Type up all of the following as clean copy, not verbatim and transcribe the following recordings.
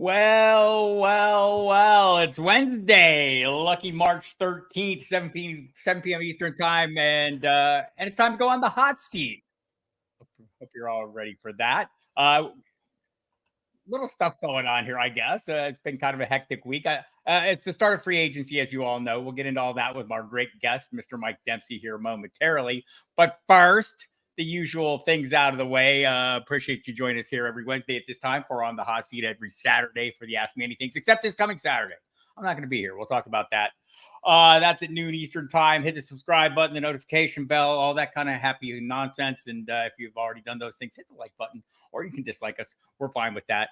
Well, it's Wednesday, lucky March 13th, 7 p.m. Eastern time, and it's time to go on the hot seat. Hope you're all ready for that. Little stuff going on here, I guess. It's been kind of a hectic week. It's the start of free agency, as you all know. We'll get into all that with our great guest, Mr. Mike Dempsey, here momentarily. But first, the usual things out of the way. Appreciate you joining us here every Wednesday at this time. We're on the hot seat every Saturday for the Ask Me Anythings, except this coming Saturday. I'm not going to be here. We'll talk about that. That's at noon Eastern time. Hit the subscribe button, the notification bell, all that kind of happy nonsense. And if you've already done those things, hit the like button, or you can dislike us. We're fine with that.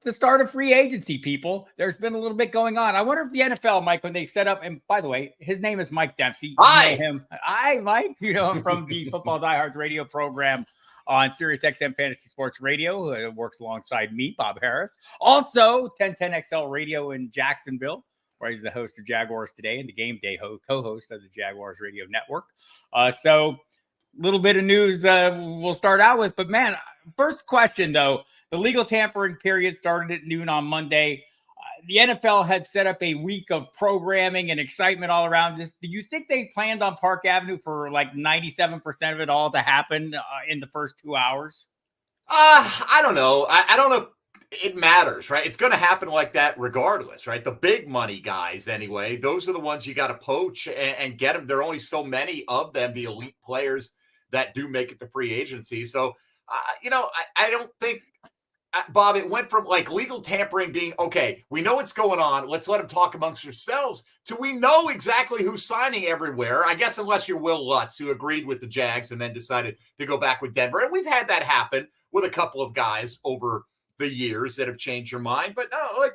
The start of free agency, people. There's been a little bit going on. I wonder if the NFL, Mike, when they set up, and by the way, his name is Mike Dempsey. Hi. You know him. Hi, Mike. You know him from the Football Diehards radio program on Sirius XM Fantasy Sports Radio. It works alongside me, Bob Harris. Also, 1010XL Radio in Jacksonville, where he's the host of Jaguars Today and the Game Day co-host of the Jaguars Radio Network. So a little bit of news we'll start out with. But, man, first question, though. The legal tampering period started at noon on Monday. The NFL had set up a week of programming and excitement all around this. Do you think they planned on Park Avenue for like 97% of it all to happen in the first 2 hours? I don't know. I don't know. It matters, right? It's going to happen like that regardless, right? The big money guys, anyway, those are the ones you got to poach and get them. There are only so many of them, the elite players that do make it to free agency. So, I don't think, Bob, it went from like legal tampering being, okay, we know what's going on. Let's let them talk amongst yourselves to we know exactly who's signing everywhere. I guess unless you're Will Lutz, who agreed with the Jags and then decided to go back with Denver. And we've had that happen with a couple of guys over the years that have changed your mind. But no,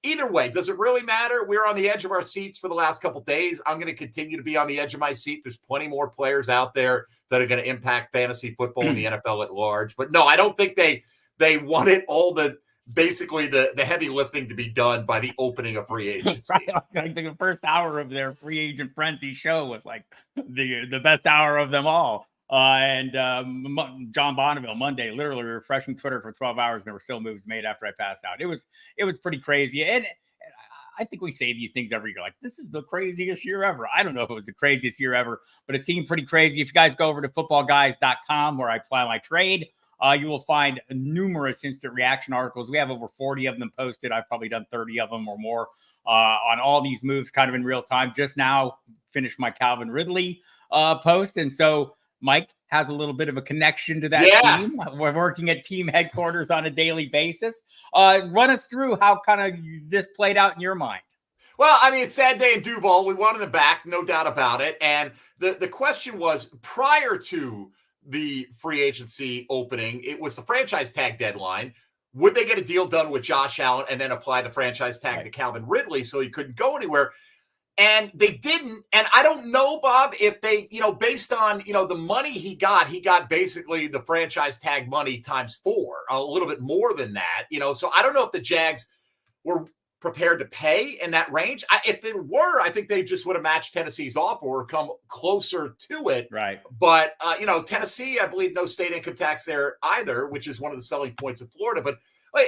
either way, does it really matter? We're on the edge of our seats for the last couple of days. I'm going to continue to be on the edge of my seat. There's plenty more players out there that are going to impact fantasy football in the NFL at large. But no, I don't think they wanted all the heavy lifting to be done by the opening of free agency. Right. Like the first hour of their free agent frenzy show was like the best hour of them all. And John Bonneville Monday, literally refreshing Twitter for 12 hours. And there were still moves made after I passed out. It was pretty crazy. And I think we say these things every year, like this is the craziest year ever. I don't know if it was the craziest year ever, but it seemed pretty crazy. If you guys go over to footballguys.com where I apply my trade, you will find numerous instant reaction articles. We have over 40 of them posted. I've probably done 30 of them or more on all these moves kind of in real time. Just now finished my Calvin Ridley post. And so Mike has a little bit of a connection to that team. We're working at team headquarters on a daily basis. Run us through how kind of this played out in your mind. Well, I mean, it's sad day in Duval. We wanted them back, no doubt about it. And the question was, prior to the free agency opening, it was the franchise tag deadline. Would they get a deal done with Josh Allen and then apply the franchise tag to Calvin Ridley so he couldn't go anywhere? And they didn't. And I don't know, Bob, if they, based on, the money he got basically the franchise tag money times 4, a little bit more than that, So I don't know if the Jags were prepared to pay in that range. If they were, I think they just would have matched Tennessee's offer or come closer to it. Right. But, Tennessee, I believe no state income tax there either, which is one of the selling points of Florida. But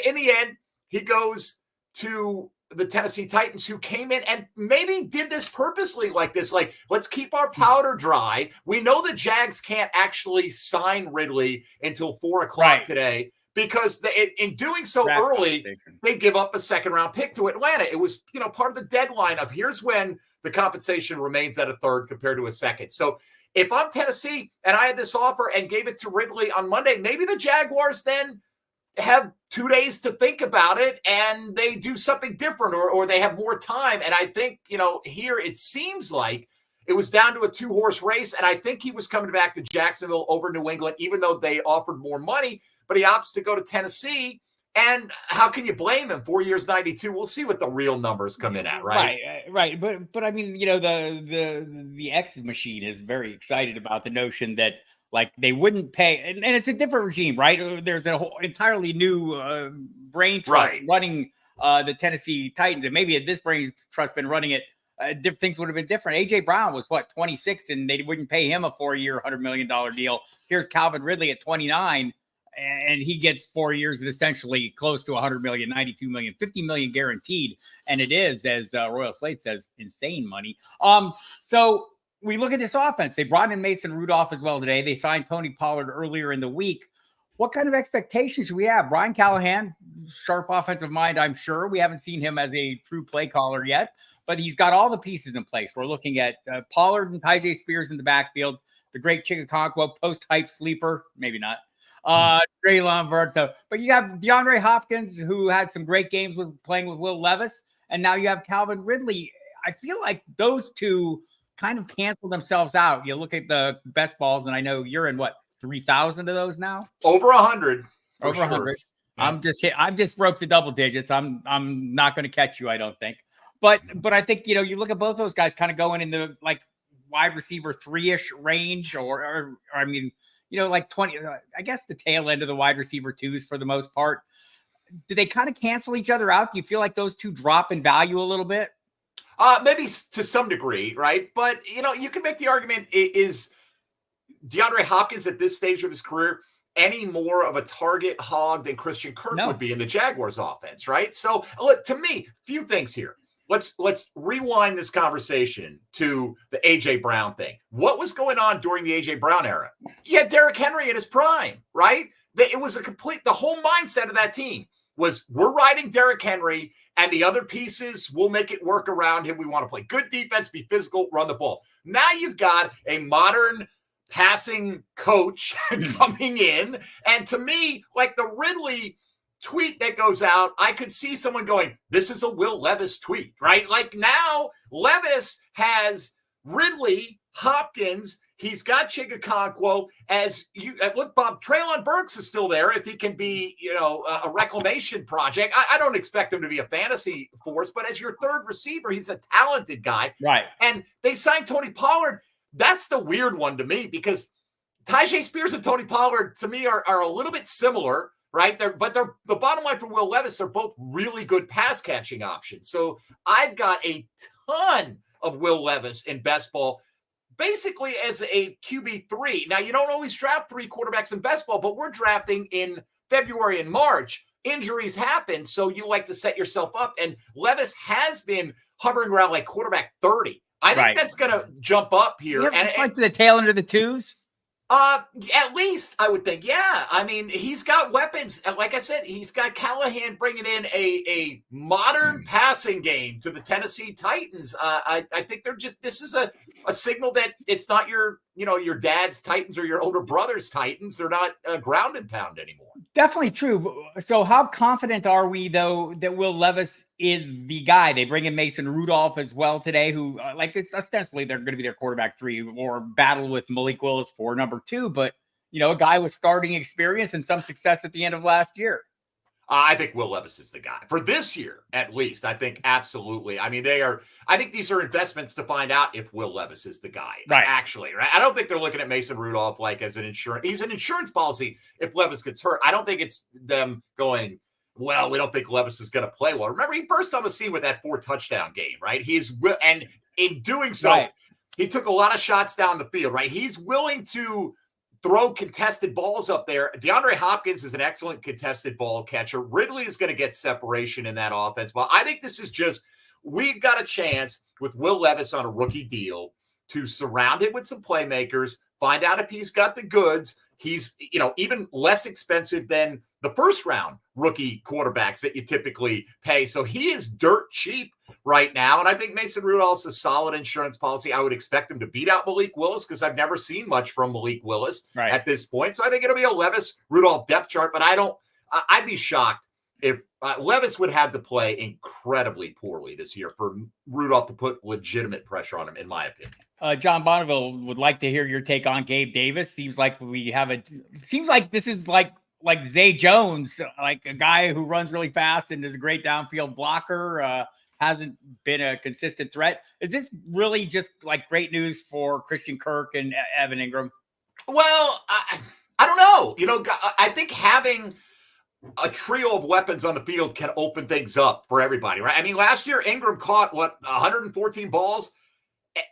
in the end, he goes to the Tennessee Titans, who came in and maybe did this purposely like this. Like, let's keep our powder dry. We know the Jags can't actually sign Ridley until 4:00 today. Because in doing so early, they give up a second-round pick to Atlanta. It was, part of the deadline of here's when the compensation remains at a third compared to a second. So if I'm Tennessee and I had this offer and gave it to Ridley on Monday, maybe the Jaguars then have 2 days to think about it and they do something different or they have more time. And I think, here it seems like it was down to a 2-horse race. And I think he was coming back to Jacksonville over New England, even though they offered more money. But he opts to go to Tennessee. And how can you blame him? 4 years, 92. We'll see what the real numbers come in at, right? Right. But I mean, the X machine is very excited about the notion that like they wouldn't pay, and it's a different regime, right? There's a whole entirely new brain trust running the Tennessee Titans, and maybe this brain trust been running it. Things would have been different. A.J. Brown was 26, and they wouldn't pay him a 4-year, $100 million deal. Here's Calvin Ridley at 29. and he gets 4 years at essentially close to 100 million, 92 million, 50 million guaranteed. And it is, as Royal Slate says, insane money. So we look at this offense. They brought in Mason Rudolph as well today. They signed Tony Pollard earlier in the week. What kind of expectations should we have? Brian Callahan, sharp offensive mind, I'm sure. We haven't seen him as a true play caller yet, but he's got all the pieces in place. We're looking at Pollard and Tyjae Spears in the backfield, the great Chigakonkwo post-hype sleeper, maybe not. Trey Lombard. But you have DeAndre Hopkins, who had some great games with playing with Will Levis, and now you have Calvin Ridley. I feel like those two kind of cancel themselves out. You look at the best balls, and I know you're in 3,000 of those now? Over 100. Over 100. Yeah. I'm just broke the double digits. I'm not going to catch you, I don't think. But I think, you look at both those guys kind of going in the wide receiver 3-ish range, or I mean, 20, I guess the tail end of the wide receiver 2s for the most part. Do they kind of cancel each other out? Do you feel like those two drop in value a little bit? Maybe to some degree, right? But, you can make the argument, is DeAndre Hopkins at this stage of his career any more of a target hog than Christian Kirk would be in the Jaguars offense, right? So, look, to me, few things here. Let's rewind this conversation to the A.J. Brown thing. What was going on during the A.J. Brown era? You had Derrick Henry at his prime, right? It was the whole mindset of that team was, we're riding Derrick Henry, and the other pieces, we'll make it work around him. We want to play good defense, be physical, run the ball. Now you've got a modern passing coach coming in. And to me, the Ridley tweet that goes out, I could see someone going, this is a Will Levis tweet, right? Now Levis has Ridley, Hopkins, he's got Chigakonkwo. As you look, Bob, Treylon Burks is still there if he can be, a reclamation project. I don't expect him to be a fantasy force, but as your third receiver, he's a talented guy. Right. And they signed Tony Pollard. That's the weird one to me, because Tyjae Spears and Tony Pollard, to me, are a little bit similar, right? They're the bottom line for Will Levis, they're both really good pass catching options. So I've got a ton of Will Levis in best ball, basically as a QB3. Now, you don't always draft 3 quarterbacks in best ball, but we're drafting in February and March. Injuries happen, so you like to set yourself up. And Levis has been hovering around quarterback 30. I think that's going to jump up here. And to the tail end of the 2s? At least, I would think. Yeah. I mean, he's got weapons. Like I said, he's got Callahan bringing in a modern passing game to the Tennessee Titans. I think this is a signal that it's not your dad's Titans or your older brother's Titans. They're not ground and pound anymore. Definitely true. So how confident are we, though, that Will Levis is the guy? They bring in Mason Rudolph as well today, who it's ostensibly they're going to be their quarterback 3 or battle with Malik Willis for number 2. But, a guy with starting experience and some success at the end of last year. I think Will Levis is the guy for this year, at least. I think absolutely. I mean, I think these are investments to find out if Will Levis is the guy. Right. Actually, right. I don't think they're looking at Mason Rudolph as an insurance. He's an insurance policy if Levis gets hurt. I don't think it's them going, well, we don't think Levis is going to play well. Remember, he burst on the scene with that 4-touchdown game, right? And in doing so, He took a lot of shots down the field, right? He's willing to throw contested balls up there. DeAndre Hopkins is an excellent contested ball catcher. Ridley is going to get separation in that offense. Well, I think this is we've got a chance with Will Levis on a rookie deal to surround him with some playmakers, find out if he's got the goods. He's, even less expensive than the first round rookie quarterbacks that you typically pay. So he is dirt cheap right now. And I think Mason Rudolph's a solid insurance policy. I would expect him to beat out Malik Willis because I've never seen much from Malik Willis at this point. So I think it'll be a Levis Rudolph depth chart, but I'd be shocked if Levis would have to play incredibly poorly this year for Rudolph to put legitimate pressure on him, in my opinion. John Bonneville would like to hear your take on Gabe Davis. Seems like this is like Zay Jones, like a guy who runs really fast and is a great downfield blocker. Hasn't been a consistent threat. Is this really just great news for Christian Kirk and Evan Ingram? Well, I don't know. I think having a trio of weapons on the field can open things up for everybody, right? I mean, last year Ingram caught 114 balls.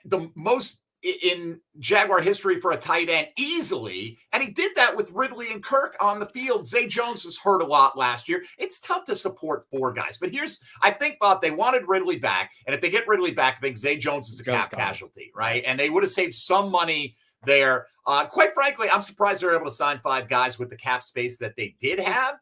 The most in Jaguar history for a tight end easily. And he did that with Ridley and Kirk on the field. Zay Jones was hurt a lot last year. It's tough to support 4 guys. But I think, Bob, they wanted Ridley back. And if they get Ridley back, I think Zay Jones is a cap casualty, right? And they would have saved some money there. Quite frankly, I'm surprised they're able to sign 5 guys with the cap space that they did have.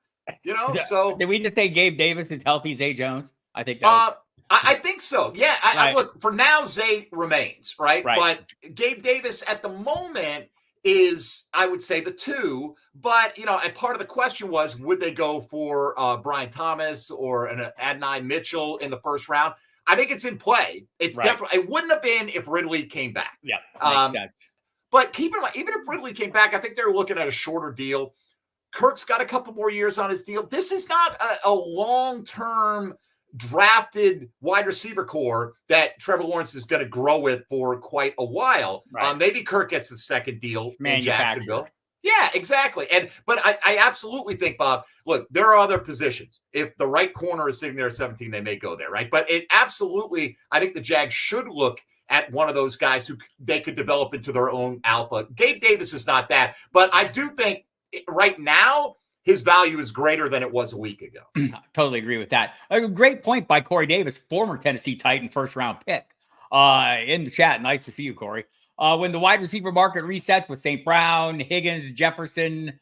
So did we just say Gabe Davis is healthy, Zay Jones? I think that I think so. Yeah. I look, for now, Zay remains, right? But Gabe Davis at the moment is, I would say, the 2. But, and part of the question was, would they go for Brian Thomas or an Adonai Mitchell in the first round? I think it's in play. It's definitely, it wouldn't have been if Ridley came back. Yeah. Makes sense. But keep in mind, even if Ridley came back, I think they were looking at a shorter deal. Kirk's got a couple more years on his deal. This is not a long-term drafted wide receiver core that Trevor Lawrence is going to grow with for quite a while. Maybe Kirk gets the second deal in Jacksonville. Yeah, exactly. But I absolutely think, Bob, look, there are other positions. If the right corner is sitting there at 17, they may go there, right? But I think the Jags should look at one of those guys who they could develop into their own alpha. Gabe Davis is not that, but I do think right now his value is greater than it was a week ago. Totally agree with that. A great point by Corey Davis, former Tennessee Titan first-round pick, in the chat. Nice to see you, Corey. When the wide receiver market resets with St. Brown, Higgins, Jefferson,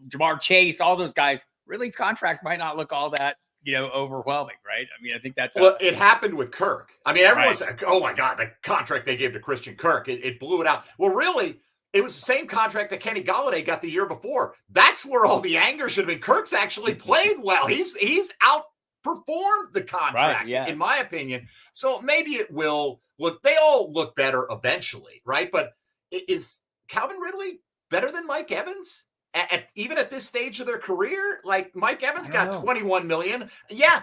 Jamar Chase, all those guys, Ridley's contract might not look all that overwhelming, right? I mean, I think that's it happened with Kirk. I mean, everyone's like, oh my God, the contract they gave to Christian Kirk, it blew it out. Well, really, it was the same contract that Kenny Golladay got the year before. That's where all the anger should have been. Kirk's actually played well. He's outperformed the contract, in my opinion. So maybe it will look, they all look better eventually, right? But is Calvin Ridley better than Mike Evans? Even at this stage of their career? Like, Mike Evans got $21 million. Yeah.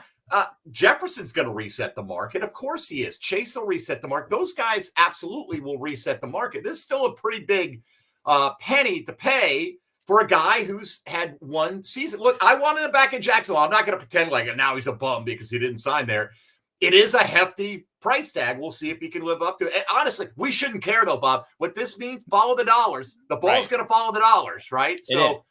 Jefferson's going to reset the market. Of course he is. Chase will reset the market. Those guys absolutely will reset the market. This is still a pretty big penny to pay for a guy who's had one season. Look, I wanted him back in Jacksonville. I'm not going to pretend like now he's a bum because he didn't sign there. It is a hefty price tag. We'll see if he can live up to it. And honestly, we shouldn't care though, Bob. What this means, follow the dollars. The ball's going to follow the dollars, right? So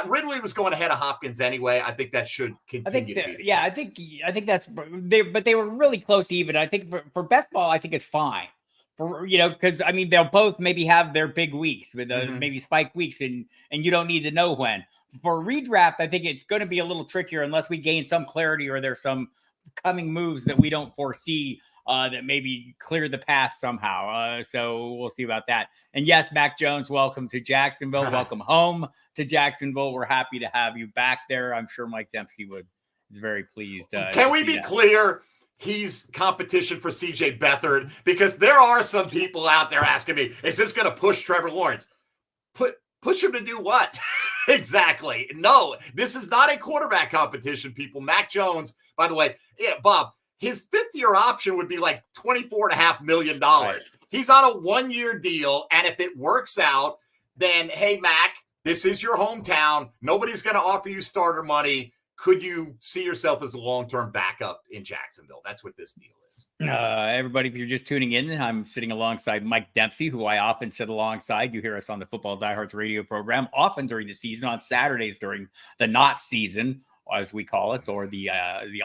Ridley was going ahead of Hopkins anyway. I think that should continue to be. I think that's but they were really close even. I think for best ball, I think it's fine. Because I mean they'll both maybe have their big weeks with maybe spike weeks, and you don't need to know when. For redraft, I think it's going to be a little trickier unless we gain some clarity or there's some coming moves that we don't foresee that maybe clear the path somehow. So we'll see about that. And yes, Mac Jones, welcome to Jacksonville. Welcome home to Jacksonville. We're happy to have you back there. I'm sure Mike Dempsey is very pleased. Can we be clear? He's competition for CJ Beathard, because there are some people out there asking me, is this going to push Trevor Lawrence? Push him to do what? Exactly. No, this is not a quarterback competition, people. Mac Jones, by the way, Bob, his 5th-year option would be like $24.5 million. Right. He's on a 1-year deal, and if it works out, then, hey, Mac, this is your hometown. Nobody's going to offer you starter money. Could you see yourself as a long-term backup in Jacksonville? That's what this deal is. Everybody, if you're just tuning in, I'm sitting alongside Mike Dempsey, who I often sit alongside. You hear us on the Football Diehards radio program, often during the season, on Saturdays during the not season, as we call it, or the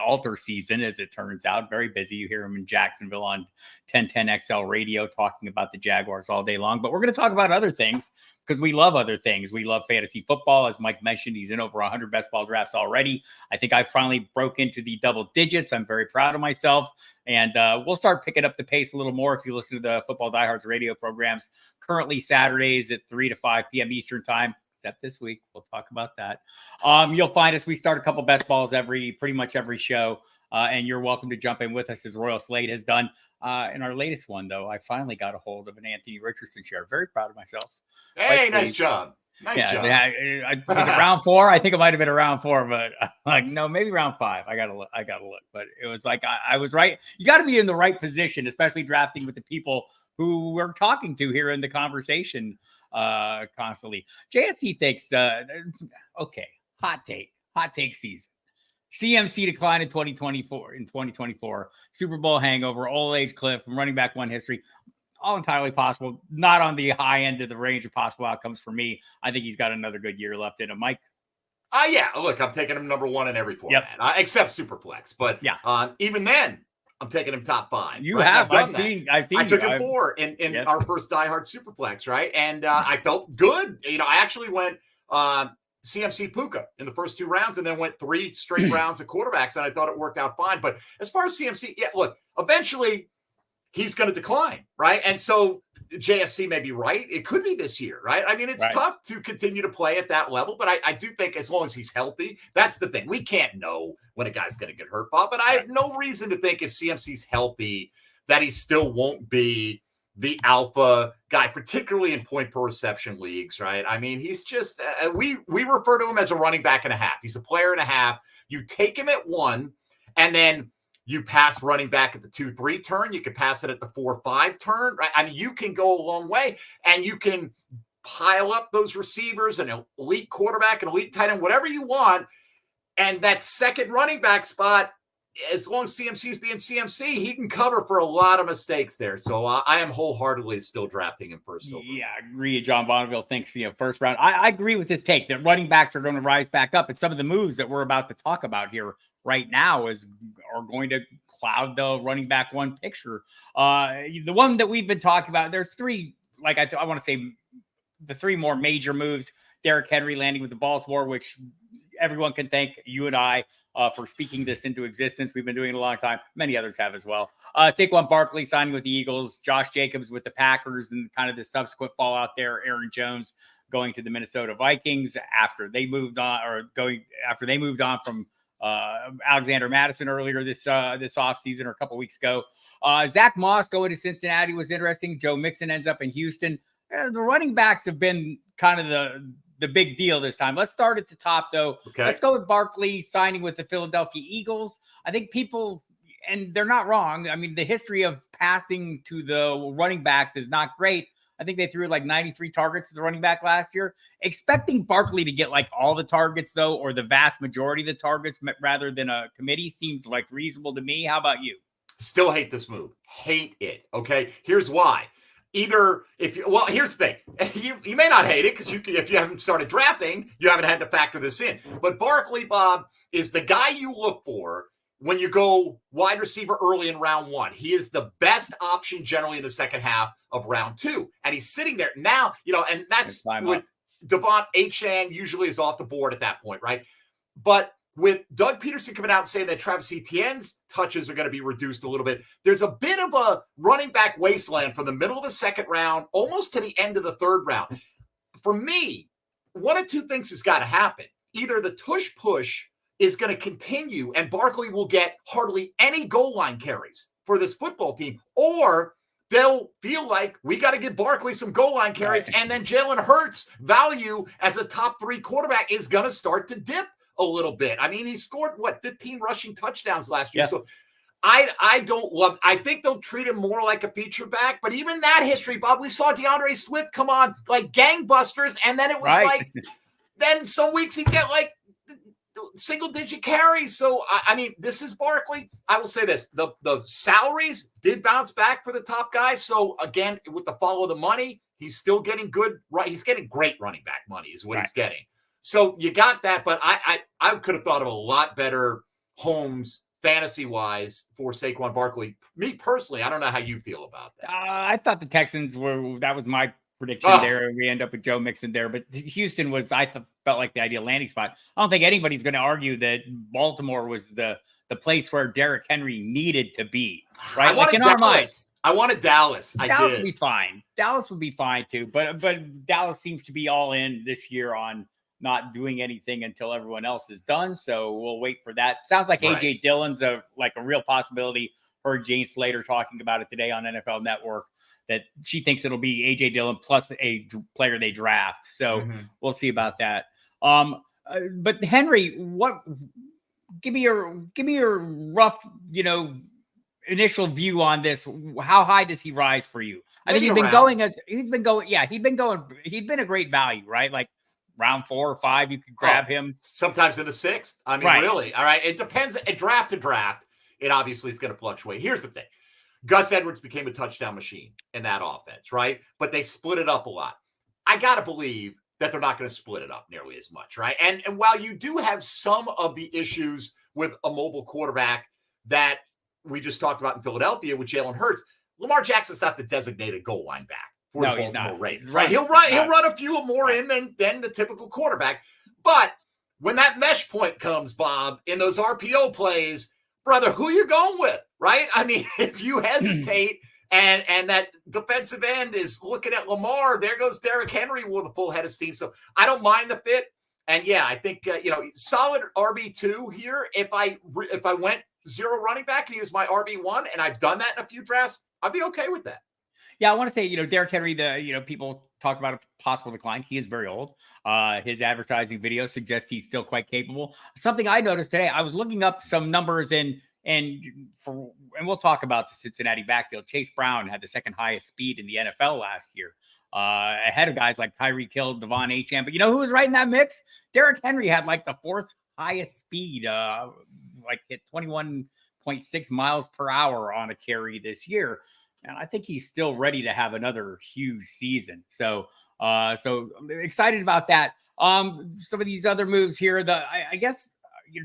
alter season, as it turns out. Very busy. You hear him in Jacksonville on 1010 XL radio talking about the Jaguars all day long. But we're going to talk about other things because we love other things. We love fantasy football. As Mike mentioned, he's in over 100 best ball drafts already. I think I finally broke into the double digits. I'm very proud of myself. And we'll start picking up the pace a little more if you listen to the Football Diehards radio programs. Currently Saturdays at 3 to 5 p.m. Eastern time. Except this week. We'll talk about that. You'll find us. We start a couple best balls pretty much every show. And you're welcome to jump in with us, as Royal Slade has done. In our latest one, though, I finally got a hold of an Anthony Richardson share. Very proud of myself. Hey, nice job. Nice job. Was it round 4? I think it might have been around 4, but no, maybe round 5. I gotta look. But it was like I was right. You got to be in the right position, especially drafting with the people who we're talking to here in the conversation constantly. JSC thinks, okay, hot take season. CMC decline in 2024, Super Bowl hangover, old age cliff, running back one history. all entirely possible. Not on the high end of the range of possible outcomes for me. I think he's got another good year left in him. Mike? Yeah, look, I'm taking him number 1 in every format, Yep. Except Superflex. But yeah, even then, I'm taking him top 5. you right? have. I've seen. I took him 4 in our first diehard Superflex, right? And I felt good. I actually went CMC Puka in the first 2 rounds, and then went 3 straight rounds of quarterbacks, and I thought it worked out fine. But as far as CMC, look, eventually he's going to decline, right? And so JSC may be right. It could be this year, right? I mean, it's tough to continue to play at that level, but I do think as long as he's healthy, that's the thing. We can't know when a guy's going to get hurt, Bob, but I have no reason to think if CMC's healthy that he still won't be the alpha guy, particularly in point per reception leagues, right? I mean, he's just, we refer to him as a running back and a half. He's a player and a half. You take him at 1, and then you pass running back at the 2-3 turn. You can pass it at the 4-5 turn, right? I mean, you can go a long way, and you can pile up those receivers, an elite quarterback, an elite tight end, whatever you want. And that second running back spot, as long as CMC is being CMC, he can cover for a lot of mistakes there. So I am wholeheartedly still drafting him first. Yeah, I agree. John Bonneville thinks, first round. I agree with this take that running backs are going to rise back up. And some of the moves that we're about to talk about here right now are going to cloud the running back 1 picture. The one that we've been talking about, there's 3, like I want to say the 3 more major moves. Derrick Henry landing with the Baltimore, which everyone can thank you and I for speaking this into existence. We've been doing it a long time. Many others have as well. Saquon Barkley signing with the Eagles, Josh Jacobs with the Packers, and kind of the subsequent fallout there. Aaron Jones going to the Minnesota Vikings after they moved on, from Alexander Madison earlier this offseason or a couple weeks ago. Zach Moss going to Cincinnati was interesting. Joe Mixon ends up in Houston. The running backs have been kind of the big deal this time. Let's start at the top, though. Okay. Let's go with Barkley signing with the Philadelphia Eagles. I think people, and they're not wrong, I mean, the history of passing to the running backs is not great. I think they threw like 93 targets to the running back last year. Expecting Barkley to get like all the targets, though, or the vast majority of the targets rather than a committee seems like reasonable to me. How about you? Still hate this move. Hate it. Okay. Here's why. Here's the thing. You may not hate it because if you haven't started drafting, you haven't had to factor this in. But Barkley, Bob, is the guy you look for when you go wide receiver early in round 1. He is the best option generally in the second half of round 2. And he's sitting there now, and that's with Devon Achane usually is off the board at that point, right? But with Doug Peterson coming out and saying that Travis Etienne's touches are going to be reduced a little bit, there's a bit of a running back wasteland from the middle of the second round almost to the end of the third round. For me, one of 2 things has got to happen. Either the tush push is going to continue and Barkley will get hardly any goal line carries for this football team, or they'll feel like we got to give Barkley some goal line carries, and then Jalen Hurts' value as a top 3 quarterback is going to start to dip a little bit. I mean, he scored 15 rushing touchdowns last year. Yeah. So I think they'll treat him more like a feature back, but even that history, Bob, we saw DeAndre Swift come on like gangbusters. And then it was then some weeks he'd get like single digit carries. So, I mean, this is Barkley. I will say this, the salaries did bounce back for the top guys. So again, with the follow the money, he's still getting good, right? He's getting great running back money is what he's getting. So you got that, but I could have thought of a lot better homes fantasy-wise for Saquon Barkley. Me personally, I don't know how you feel about that. I thought the Texans that was my prediction there. We end up with Joe Mixon there, but Houston felt like the ideal landing spot. I don't think anybody's going to argue that Baltimore was the place where Derrick Henry needed to be, right? I wanted Dallas. Dallas would be fine. Dallas would be fine too, but Dallas seems to be all in this year on not doing anything until everyone else is done. So we'll wait for that. Sounds like AJ Dillon's a real possibility. Heard Jane Slater talking about it today on NFL Network, that she thinks it'll be AJ Dillon plus a player they draft. So we'll see about that. But Henry, give me your rough, initial view on this. How high does he rise for you? I think he's been a great value, right? Like round 4 or 5, you could grab him. Sometimes in the 6th. I mean, really. All right. It depends. Draft to draft, it obviously is going to fluctuate. Here's the thing. Gus Edwards became a touchdown machine in that offense, right? But they split it up a lot. I got to believe that they're not going to split it up nearly as much, right? And while you do have some of the issues with a mobile quarterback that we just talked about in Philadelphia with Jalen Hurts, Lamar Jackson's not the designated goal line back for the Baltimore Ravens, right? He'll run a few more in than the typical quarterback. But when that mesh point comes, Bob, in those RPO plays, brother, who you going with, right? I mean, if you hesitate and that defensive end is looking at Lamar, there goes Derrick Henry with a full head of steam. So I don't mind the fit. And yeah, I think, solid RB2 here. If I went 0 running back and he was my RB1, and I've done that in a few drafts, I'd be okay with that. Yeah, I want to say, Derrick Henry, people talk about a possible decline. He is very old. His advertising video suggests he's still quite capable. Something I noticed today, I was looking up some numbers and we'll talk about the Cincinnati backfield. Chase Brown had the second highest speed in the NFL last year, ahead of guys like Tyreek Hill, Devon Achane. But you know who was right in that mix? Derrick Henry had like the 4th highest speed, hit 21.6 miles per hour on a carry this year. And I think he's still ready to have another huge season. So excited about that. Some of these other moves here, I guess,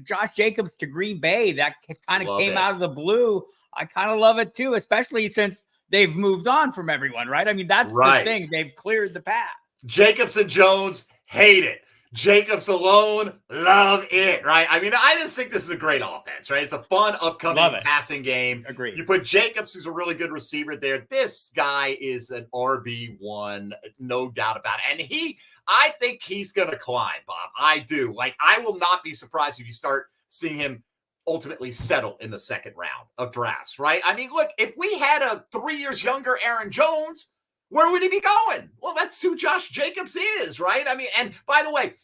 Josh Jacobs to Green Bay, that kind of came out of the blue. I kind of love it too, especially since they've moved on from everyone, right? I mean, that's the thing. They've cleared the path. Jacobs and Jones hate it. Jacobs alone, love it, right? I mean, I just think this is a great offense, right? It's a fun, upcoming passing game. Agreed. You put Jacobs, who's a really good receiver there. This guy is an RB1, no doubt about it. And I think he's going to climb, Bob. I do. I will not be surprised if you start seeing him ultimately settle in the second round of drafts, right? I mean, look, if we had a 3 years younger Aaron Jones, where would he be going? Well, that's who Josh Jacobs is, right? I mean, and by the way,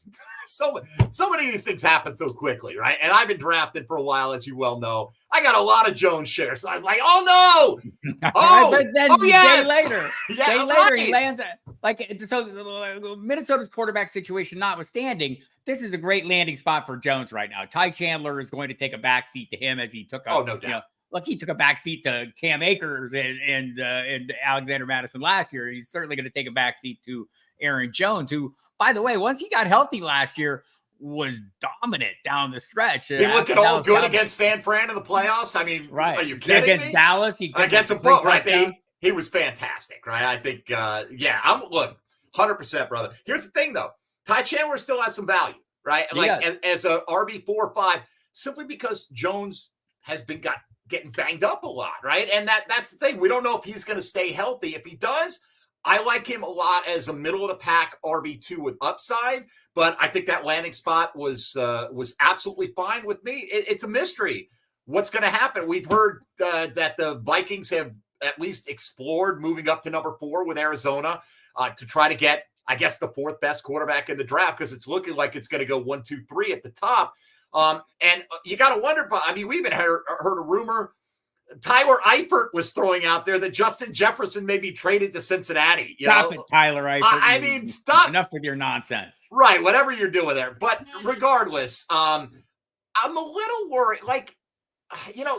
so many of these things happen so quickly, right? And I've been drafted for a while, as you well know. I got a lot of Jones shares. So I was like, oh, no. Oh, but then yes. Day later, he lands Minnesota's quarterback situation notwithstanding, this is a great landing spot for Jones right now. Ty Chandler is going to take a backseat to him as he took no doubt. He took a backseat to Cam Akers and Alexander Madison last year. He's certainly going to take a backseat to Aaron Jones, who, by the way, once he got healthy last year, was dominant down the stretch. He looked all good against San Fran in the playoffs. I mean, are you kidding against me? Dallas, against them both, right? He was fantastic, right? I think, I'm 100%, brother. Here's the thing, though. Ty Chandler still has some value, right? As a RB4 or 5, simply because Jones has been getting banged up a lot, right? And that's the thing. We don't know if he's going to stay healthy. If he does, I like him a lot as a middle of the pack RB2 with upside, but I think that landing spot was absolutely fine with me. It's a mystery what's going to happen. We've heard that the Vikings have at least explored moving up to number 4 with Arizona to try to get, I guess, the 4th best quarterback in the draft, because it's looking like it's going to go 1, 2, 3 at the top. And you got to wonder, I mean, we even heard a rumor Tyler Eifert was throwing out there that Justin Jefferson may be traded to Cincinnati. Stop it, Tyler Eifert. I mean, stop. Enough with your nonsense. Right, whatever you're doing there. But regardless, I'm a little worried.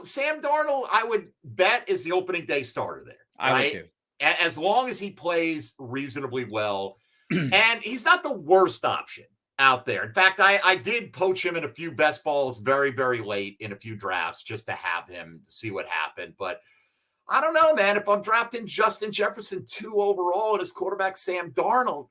Sam Darnold, I would bet, is the opening day starter there. Right? I would too. As long as he plays reasonably well. And he's not the worst option out there. In fact, I did poach him in a few best balls very, very late in a few drafts just to have him to see what happened. But I don't know, man. If I'm drafting Justin Jefferson 2 overall and his quarterback Sam Darnold,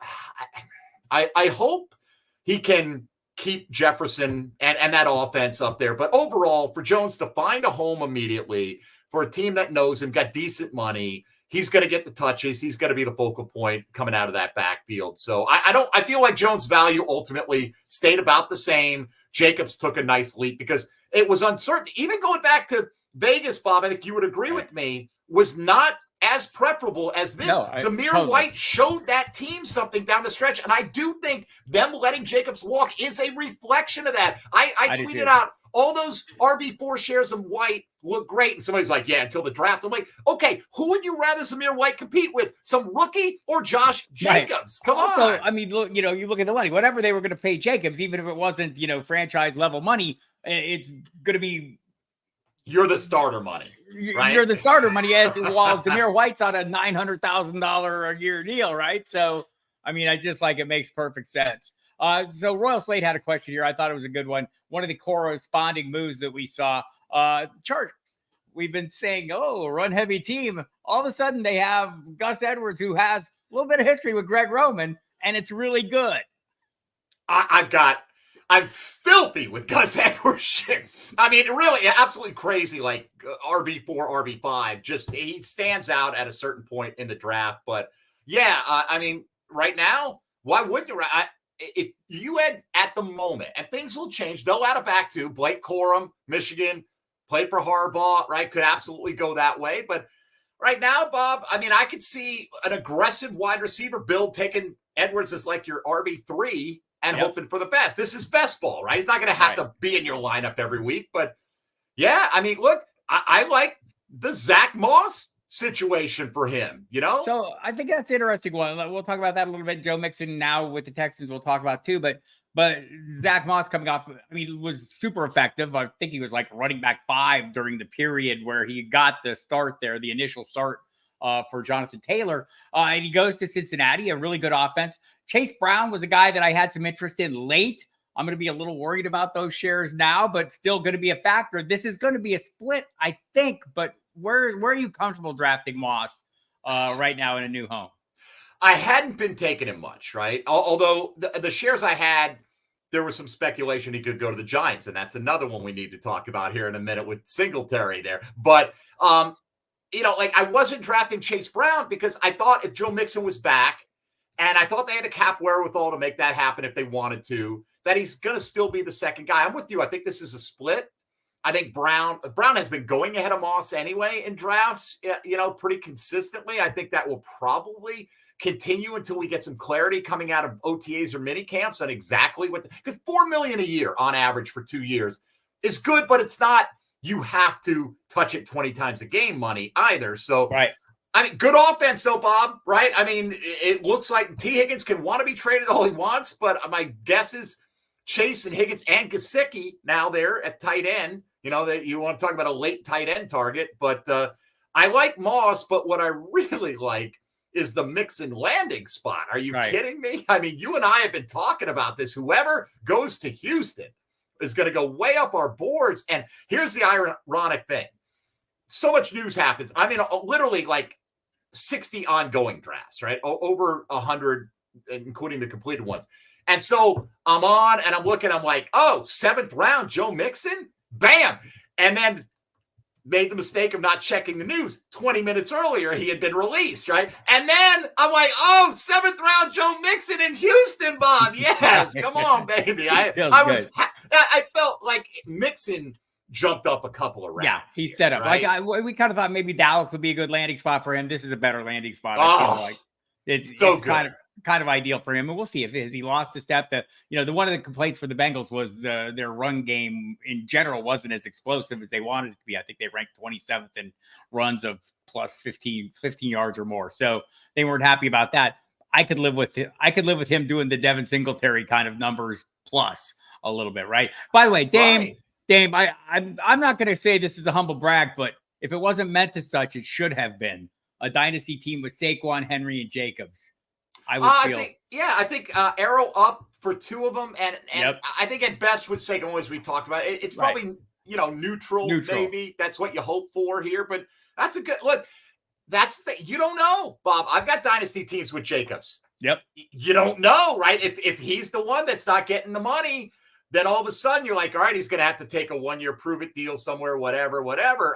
I hope he can keep Jefferson and that offense up there. But overall, for Jones to find a home immediately for a team that knows him, got decent money, he's going to get the touches. He's going to be the focal point coming out of that backfield. So I feel like Jones' value ultimately stayed about the same. Jacobs took a nice leap because it was uncertain. Even going back to Vegas, Bob, I think you would agree with me, was not as preferable as this. Zamir White showed that team something down the stretch. And I do think them letting Jacobs walk is a reflection of that. I tweeted out all those RB4 shares of White look great. And somebody's like, yeah, until the draft. I'm like, okay, who would you rather Zamir White compete with? Some rookie or Josh Jacobs? Come on. So, I mean, look, you look at the money, whatever they were going to pay Jacobs, even if it wasn't, franchise level money, it's going to be You're the starter money, right? You're the starter money, while Zamir White's on a $900,000 a year deal, right? So, I mean, I just like it makes perfect sense. So Royal Slate had a question here. I thought it was a good one. One of the corresponding moves that we saw, Chargers. We've been saying, oh, run heavy team. All of a sudden they have Gus Edwards, who has a little bit of history with Greg Roman, and it's really good. I'm filthy with Gus Edwards. I mean, really, absolutely crazy. Like RB4, RB5. Just he stands out at a certain point in the draft. But yeah, I mean, right now, why wouldn't you? If you had at the moment, and things will change, they'll add it back to Blake Corum, Michigan, played for Harbaugh, right? Could absolutely go that way. But right now, Bob, I mean, I could see an aggressive wide receiver build taking Edwards as like your RB3 and hoping for the best. This is best ball, right? He's not going to have to be in your lineup every week. But yeah, I mean, look, I like the Zach Moss situation for him, you know? So I think that's an interesting one. We'll talk about that a little bit. Joe Mixon now with the Texans we'll talk about too. But Zach Moss coming off, I mean, was super effective. I think he was like running back 5 during the period where he got the start there, the initial start for Jonathan Taylor. And he goes to Cincinnati, a really good offense. Chase Brown was a guy that I had some interest in late. I'm going to be a little worried about those shares now, but still going to be a factor. This is going to be a split, I think. But where are you comfortable drafting Moss right now in a new home? I hadn't been taking him much, right? Although the shares I had, there was some speculation he could go to the Giants, and that's another one we need to talk about here in a minute with Singletary there. But, you know, like I wasn't drafting Chase Brown because I thought if Joe Mixon was back, and I thought they had a cap wherewithal to make that happen if they wanted to, that he's going to still be the second guy. I'm with you. I think this is a split. I think Brown has been going ahead of Moss anyway in drafts, you know, pretty consistently. I think that will probably continue until we get some clarity coming out of OTAs or mini camps on exactly what, because $4 million a year on average for 2 years is good, but it's not, you have to touch it 20 times a game money either. So, right. I mean, good offense though, Bob, right? I mean, it looks like T. Higgins can want to be traded all he wants, but my guess is Chase and Higgins and Gesicki now there at tight end. You know, that you want to talk about a late tight end target, but I like Moss, but what I really like is the Mixon landing spot. Are you kidding me? I mean, you and I have been talking about this. Whoever goes to Houston is going to go way up our boards. And here's the ironic thing. So much news happens. I mean, literally like 60 ongoing drafts, right? Over 100, including the completed ones. And so I'm on and I'm looking, I'm like, oh, 7th round, Joe Mixon? Bam. And then made the mistake of not checking the news. 20 minutes earlier, he had been released, right? And then I'm like, oh, 7th round Joe Mixon in Houston, Bob. Yes, come on, baby. I felt like Mixon jumped up a couple of rounds. Yeah, he's set up. Right? Like we kind of thought maybe Dallas would be a good landing spot for him. This is a better landing spot. I feel like it's kind of ideal for him. And we'll see if he lost a step. That, you know, the one of the complaints for the Bengals was their run game in general wasn't as explosive as they wanted it to be. I think they ranked 27th in runs of plus 15 yards or more. So they weren't happy about that. I could live with him doing the Devin Singletary kind of numbers plus a little bit, right? By the way, Dame, I'm not going to say this is a humble brag, but if it wasn't meant as such, it should have been a dynasty team with Saquon, Henry, and Jacobs. I think arrow up for 2 of them, and I think at best with Saquon, as we talked about, it's probably neutral. Maybe that's what you hope for here, but that's a good look. That's the you don't know, Bob. I've got dynasty teams with Jacobs. Yep, you don't know, right? If he's the one that's not getting the money, then all of a sudden you're like, all right, he's going to have to take a 1-year prove-it deal somewhere, whatever.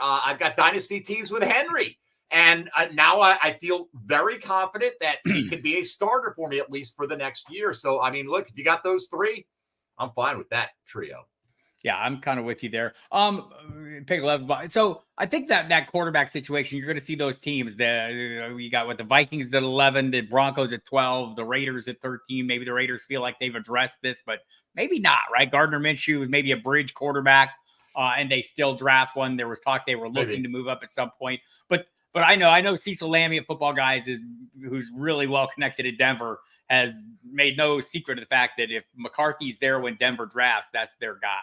I've got dynasty teams with Henry. And now I feel very confident that he could be a starter for me, at least for the next year. So, I mean, look, if you got those 3, I'm fine with that trio. Yeah, I'm kind of with you there. Pick 11. So I think that quarterback situation, you're going to see those teams. We got the Vikings at 11, the Broncos at 12, the Raiders at 13. Maybe the Raiders feel like they've addressed this, but maybe not, right? Gardner Minshew is maybe a bridge quarterback, and they still draft one. There was talk they were looking to move up at some point. But I know Cecil Lammey at Football Guys who's really well connected at Denver, has made no secret of the fact that if McCarthy's there when Denver drafts, that's their guy.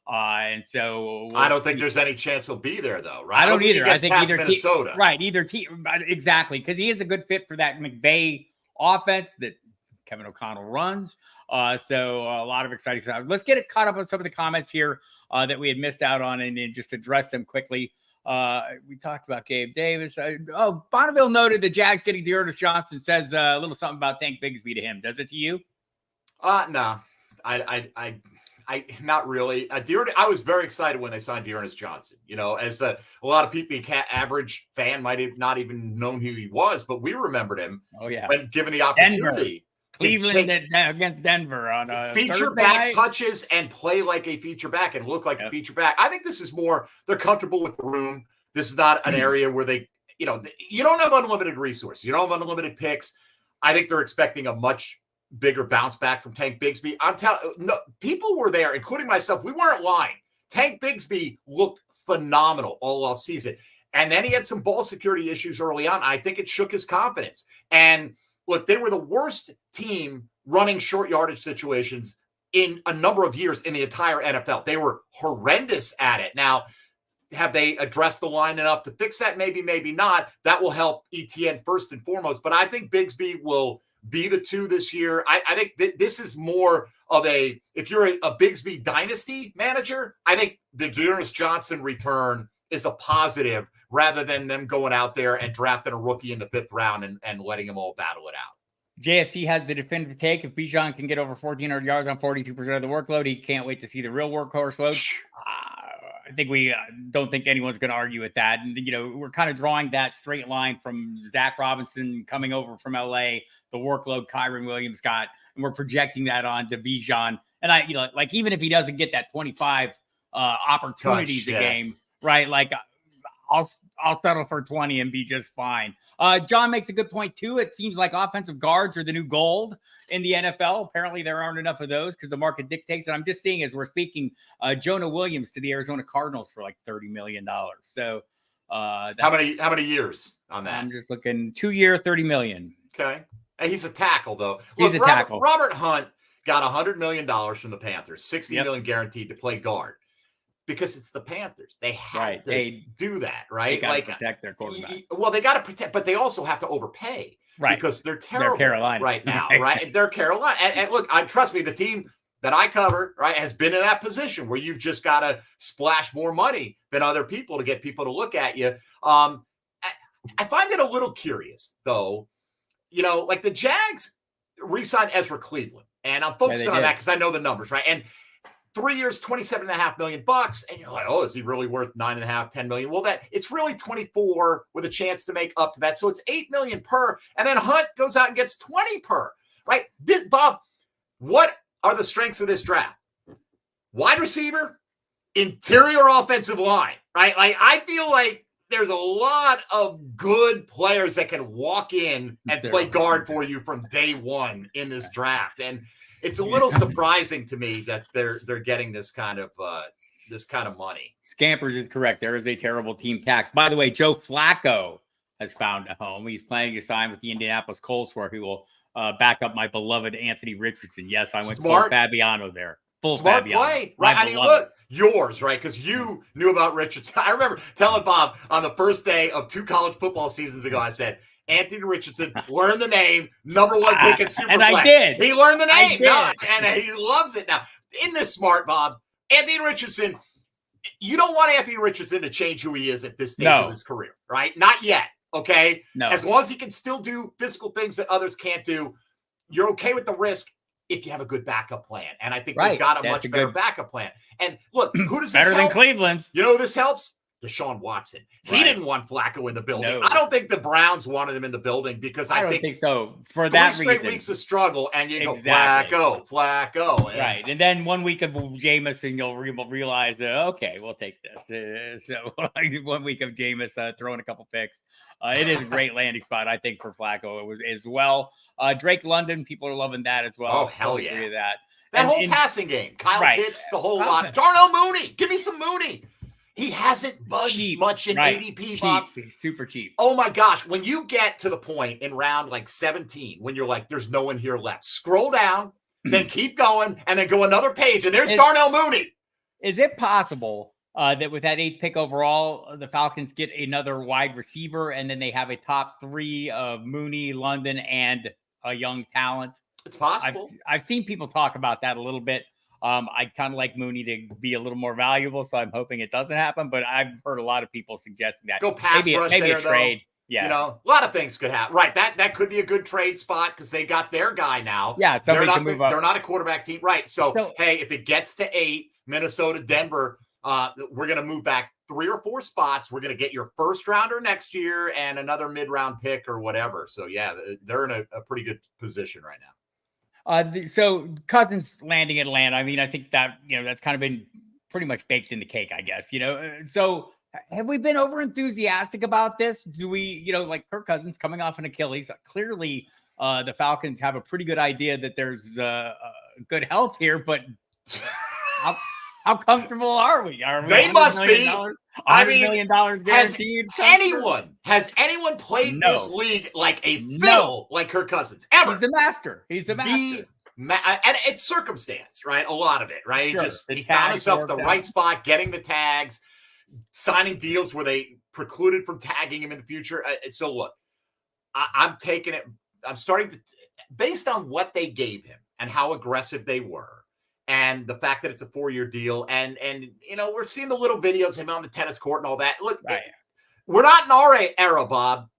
And so I don't think there's any chance he'll be there, though, right? I don't either. I think either Minnesota. Either team. Exactly. Because he is a good fit for that McVay offense that Kevin O'Connell runs. So a lot of exciting stuff. Let's get it caught up on some of the comments here that we had missed out on and just address them quickly. We talked about Gabe Davis. Bonneville noted the Jags getting Dearness Johnson, says a little something about Tank Bigsby to him. Does it to you? No. I not really. I was very excited when they signed Dearness Johnson. As a lot of people, the average fan might have not even known who he was, but we remembered him. Oh yeah, when given the opportunity. Cleveland against Denver on a feature back touches and play like a feature back and look like a feature back. I think this is more, they're comfortable with the room. This is not an area where they, you don't have unlimited resources. You don't have unlimited picks. I think they're expecting a much bigger bounce back from Tank Bigsby. People were there, including myself. We weren't lying. Tank Bigsby looked phenomenal all off season. And then he had some ball security issues early on. I think it shook his confidence. And look, they were the worst team running short yardage situations in a number of years in the entire NFL. They were horrendous at it. Now, have they addressed the line enough to fix that? Maybe, maybe not. That will help ETN first and foremost. But I think Bigsby will be the two this year. I think this is more of if you're a Bigsby dynasty manager, I think the Dearness Johnson return is a positive rather than them going out there and drafting a rookie in the 5th round and letting them all battle it out. JSC has the definitive take. If Bijan can get over 1,400 yards on 42% of the workload, he can't wait to see the real workhorse load. I think we don't think anyone's going to argue with that. And, we're kind of drawing that straight line from Zach Robinson coming over from LA, the workload Kyron Williams got, and we're projecting that on to Bijan. And even if he doesn't get that 25 opportunities a game, right? Like I'll settle for 20 and be just fine. John makes a good point too. It seems like offensive guards are the new gold in the NFL. Apparently there aren't enough of those because the market dictates. And I'm just seeing as we're speaking, Jonah Williams to the Arizona Cardinals for like $30 million. So how many years on that? I'm just looking 2-year, $30 million. Okay. And he's a tackle though. He's a tackle. Robert Hunt got $100 million from the Panthers, $60 million guaranteed to play guard. Because it's the Panthers. They have to do that, right? They got to protect their quarterback. Well, they got to protect, but they also have to overpay. Right. Because they're terrible Carolina right now, right? They're Carolina. And look, trust me, the team that I cover, right, has been in that position where you've just got to splash more money than other people to get people to look at you. I find it a little curious, though. Like the Jags re-signed Ezra Cleveland. And I'm focusing on that because I know the numbers, right? And 3 years, $27.5 million, and you're like, oh, is he really worth $9.5, $10 million? Well, it's really 24 with a chance to make up to that. So it's $8 million per, and then Hunt goes out and gets 20 per, right? Bob, what are the strengths of this draft? Wide receiver, interior offensive line, right? Like I feel like there's a lot of good players that can walk in and play guard for you from day one in this draft. And it's a little surprising to me that they're getting this kind of money. Scampers is correct. There is a terrible team tax. By the way, Joe Flacco has found a home. He's planning to sign with the Indianapolis Colts, where he will back up my beloved Anthony Richardson. Yes, I went full Fabiano there. Full Smart Fabiano. Play, right? I mean, look, yours, right? Because you knew about Richardson. I remember telling Bob on the first day of 2 college football seasons ago, I said, Anthony Richardson, learn the name, number 1 pick in Superflex. And I did. He learned the name, and he loves it now. In this smart, Bob, Anthony Richardson, you don't want Anthony Richardson to change who he is at this stage of his career, right? Not yet, okay? No. As long as he can still do physical things that others can't do, you're okay with the risk if you have a good backup plan. And I think they've got a much better backup plan. And look, who does this better help? than Cleveland's. You know who this helps? Deshaun Watson. He didn't want Flacco in the building. No. I don't think the Browns wanted him in the building because I don't think so. For that reason, 3 straight weeks of struggle, and you go Flacco. Right, and then 1 week of Jameis, and you'll realize, okay, we'll take this. So 1 week of Jameis throwing a couple picks. It is a great landing spot, I think, for Flacco. It was as well. Drake London, people are loving that as well. Oh hell yeah! Agree with that. That whole passing game, Kyle Pitts, the whole lot. Darnell Mooney, give me some Mooney. He hasn't budged much in ADP, Bob. He's super cheap. Oh my gosh. When you get to the point in round like 17, when you're like, there's no one here left, scroll down, then keep going, and then go another page, and there's Darnell Mooney. Is it possible that with that 8th pick overall, the Falcons get another wide receiver, and then they have a top 3 of Mooney, London, and a young talent? It's possible. I've seen people talk about that a little bit. I kind of like Mooney to be a little more valuable, so I'm hoping it doesn't happen. But I've heard a lot of people suggesting that go pass rush maybe there, a trade. Though. Yeah, you know, a lot of things could happen. Right, that could be a good trade spot because they got their guy now. Yeah, they're not move up. They're not a quarterback team, right? So hey, if it gets to 8, Minnesota, Denver, we're going to move back 3 or 4 spots. We're going to get your first rounder next year and another mid-round pick or whatever. So yeah, they're in a pretty good position right now. So Cousins landing at Atlanta, I mean, I think that, that's kind of been pretty much baked in the cake, I guess, so have we been over enthusiastic about this? Do we, like Kirk Cousins coming off an Achilles, clearly the Falcons have a pretty good idea that there's good health here, but how comfortable are we? They must be. $100 million guaranteed. Has anyone played this league like a fiddle like Kirk Cousins ever? He's the master. And it's circumstance, right? A lot of it, right? Sure. He found himself at the right spot, getting the tags, signing deals where they precluded from tagging him in the future. So look, I'm taking it. I'm starting to, based on what they gave him and how aggressive they were, and the fact that it's a 4-year deal, and we're seeing the little videos of him on the tennis court and all that. Look, we're not in our era, Bob.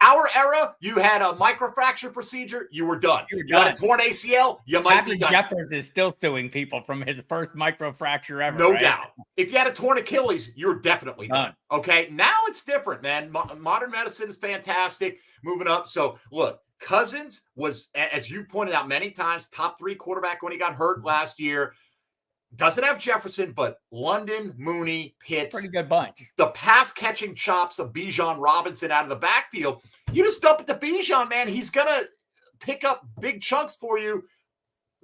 Our era, you had a microfracture procedure, you were done. You had a torn ACL, you might be done. Jeffers is still suing people from his first microfracture ever. No doubt. If you had a torn Achilles, you're definitely done. Okay, now it's different, man. Modern medicine is fantastic, moving up. So look, Cousins was, as you pointed out many times, top 3 quarterback when he got hurt last year. Doesn't have Jefferson, but London, Mooney, Pitts. Pretty good bunch. The pass-catching chops of Bijan Robinson out of the backfield. You just dump it to Bijan, man. He's going to pick up big chunks for you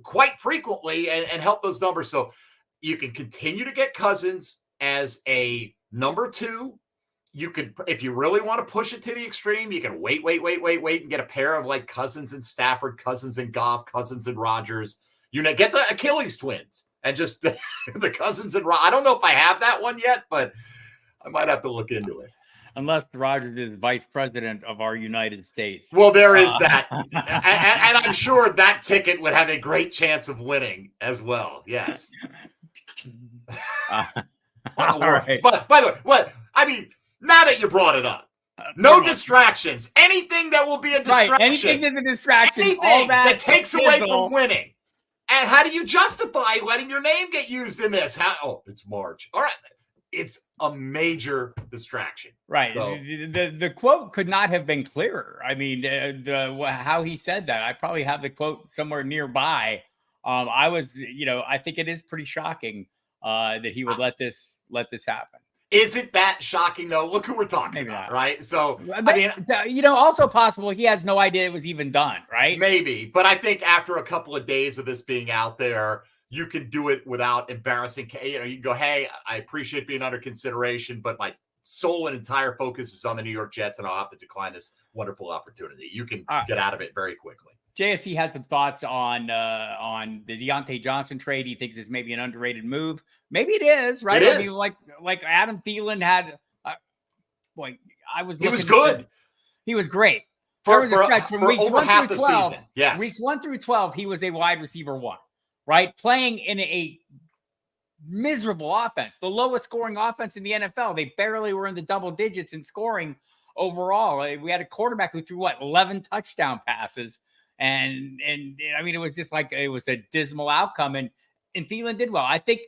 quite frequently and help those numbers. So you can continue to get Cousins as a number 2. You could, if you really want to push it to the extreme, you can wait and get a pair of like Cousins and Stafford, Cousins and Goff, Cousins and Rodgers. Get the Achilles twins. And just the Cousins and I don't know if I have that one yet, but I might have to look into it. Unless Rodgers is vice president of our United States. Well, there is that. And I'm sure that ticket would have a great chance of winning as well. Yes. Right. But by the way, now that you brought it up, no distractions. Anything that will be a distraction. Right. Anything that's a distraction. Anything all that takes away from winning. And how do you justify letting your name get used in this? It's March. All right. It's a major distraction. Right. So, the quote could not have been clearer. I mean, how he said that, I probably have the quote somewhere nearby. I think it is pretty shocking that he would let this happen. Isn't that shocking, though? Look who we're talking about, right? So, also possible he has no idea it was even done, right? Maybe. But I think after a couple of days of this being out there, you can do it without embarrassing. You can go, hey, I appreciate being under consideration, but my sole and entire focus is on the New York Jets, and I'll have to decline this wonderful opportunity. You can get out of it very quickly. JSC has some thoughts on the Deontay Johnson trade. He thinks it's maybe an underrated move. Maybe it is, right? It is. I mean, like Adam Thielen had. He was good. He was great. For over half the season. Yes. Weeks 1 through 12, he was a wide receiver 1, right? Playing in a miserable offense, the lowest scoring offense in the NFL. They barely were in the double digits in scoring overall. We had a quarterback who threw 11 touchdown passes. And I mean, it was just like it was a dismal outcome. And Thielen did well. I think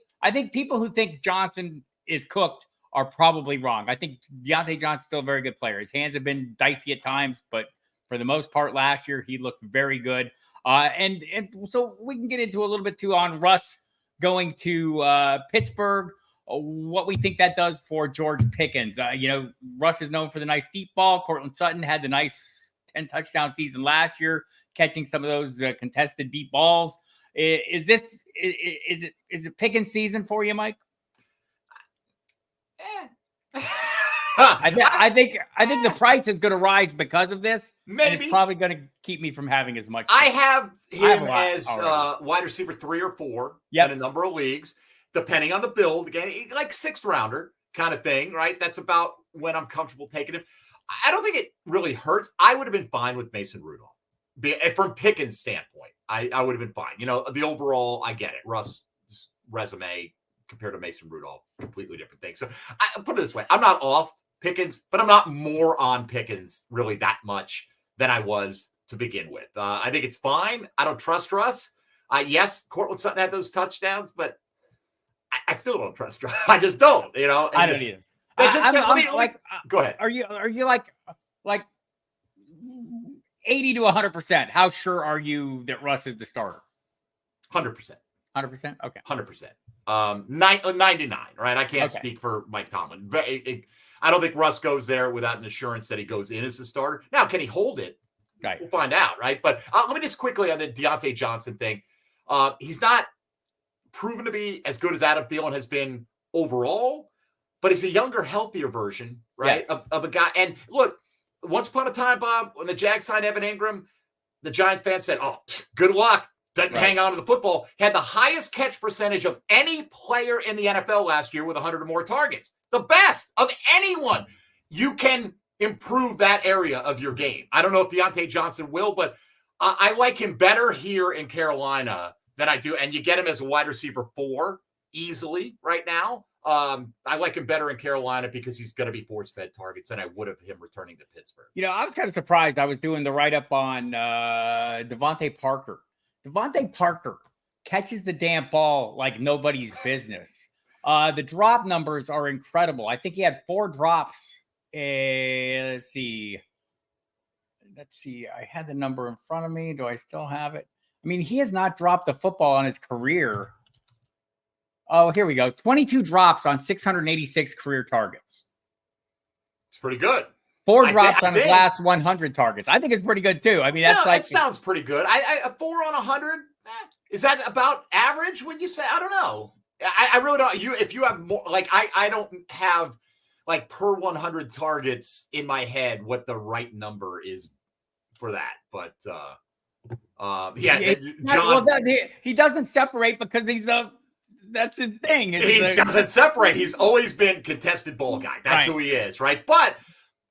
people who think Johnson is cooked are probably wrong. I think Deontay Johnson's still a very good player. His hands have been dicey at times, but for the most part, last year he looked very good. And so we can get into a little bit too on Russ going to Pittsburgh. What we think that does for George Pickens. Russ is known for the nice deep ball. Cortland Sutton had the nice 10 touchdown season last year, catching some of those contested deep balls. Is it Pickens season for you, Mike? I think the price is going to rise because of this. Maybe. And it's probably going to keep me from having as much. I have him as wide receiver 3 or 4 in a number of leagues. depending on the build. Again, like 6th rounder kind of thing, right? That's about when I'm comfortable taking him. I don't think it really hurts. I would have been fine with Mason Rudolph. From Pickens' standpoint, I would have been fine. The overall, I get it. Russ' resume compared to Mason Rudolph, completely different thing. So I put it this way. I'm not off Pickens, but I'm not more on Pickens really that much than I was to begin with. I think it's fine. I don't trust Russ. Yes, Cortland Sutton had those touchdowns, but I still don't trust Russ. I just don't, I don't either. Go ahead. Are you like 80 to 100%? How sure are you that Russ is the starter? 100%. 100%? Okay. 100%. 99, right? I can't speak for Mike Tomlin. But I don't think Russ goes there without an assurance that he goes in as a starter. Now, can he hold it? Right. We'll find out, right? But let me just quickly on the Deontay Johnson thing. He's not proven to be as good as Adam Thielen has been overall, but he's a younger, healthier version, right, of a guy. And look, once upon a time, Bob, when the Jags signed Evan Ingram, the Giants fans said, oh, good luck. Doesn't hang on to the football. Had the highest catch percentage of any player in the NFL last year with 100 or more targets. The best of anyone. You can improve that area of your game. I don't know if Deontay Johnson will, but I like him better here in Carolina than I do. And you get him as a wide receiver 4 easily right now. I like him better in Carolina because he's going to be force-fed targets than I would have him returning to Pittsburgh. I was kind of surprised. I was doing the write-up on Devontae Parker. Devontae Parker catches the damn ball like nobody's business. The drop numbers are incredible. I think he had 4 drops. Let's see. I had the number in front of me. Do I still have it? I mean, he has not dropped the football on his career. Oh, here we go. 22 drops on 686 career targets. It's pretty good. 4 drops on his last 100 targets. I think it's pretty good too. I mean, that sounds pretty good. A 4 on 100. Is that about average? When you say, I don't know. I really don't. If you have more, like I don't have like per 100 targets in my head what the right number is for that. But John, he doesn't separate because that's his thing. He doesn't separate. He's always been contested ball guy. That's who he is, right? But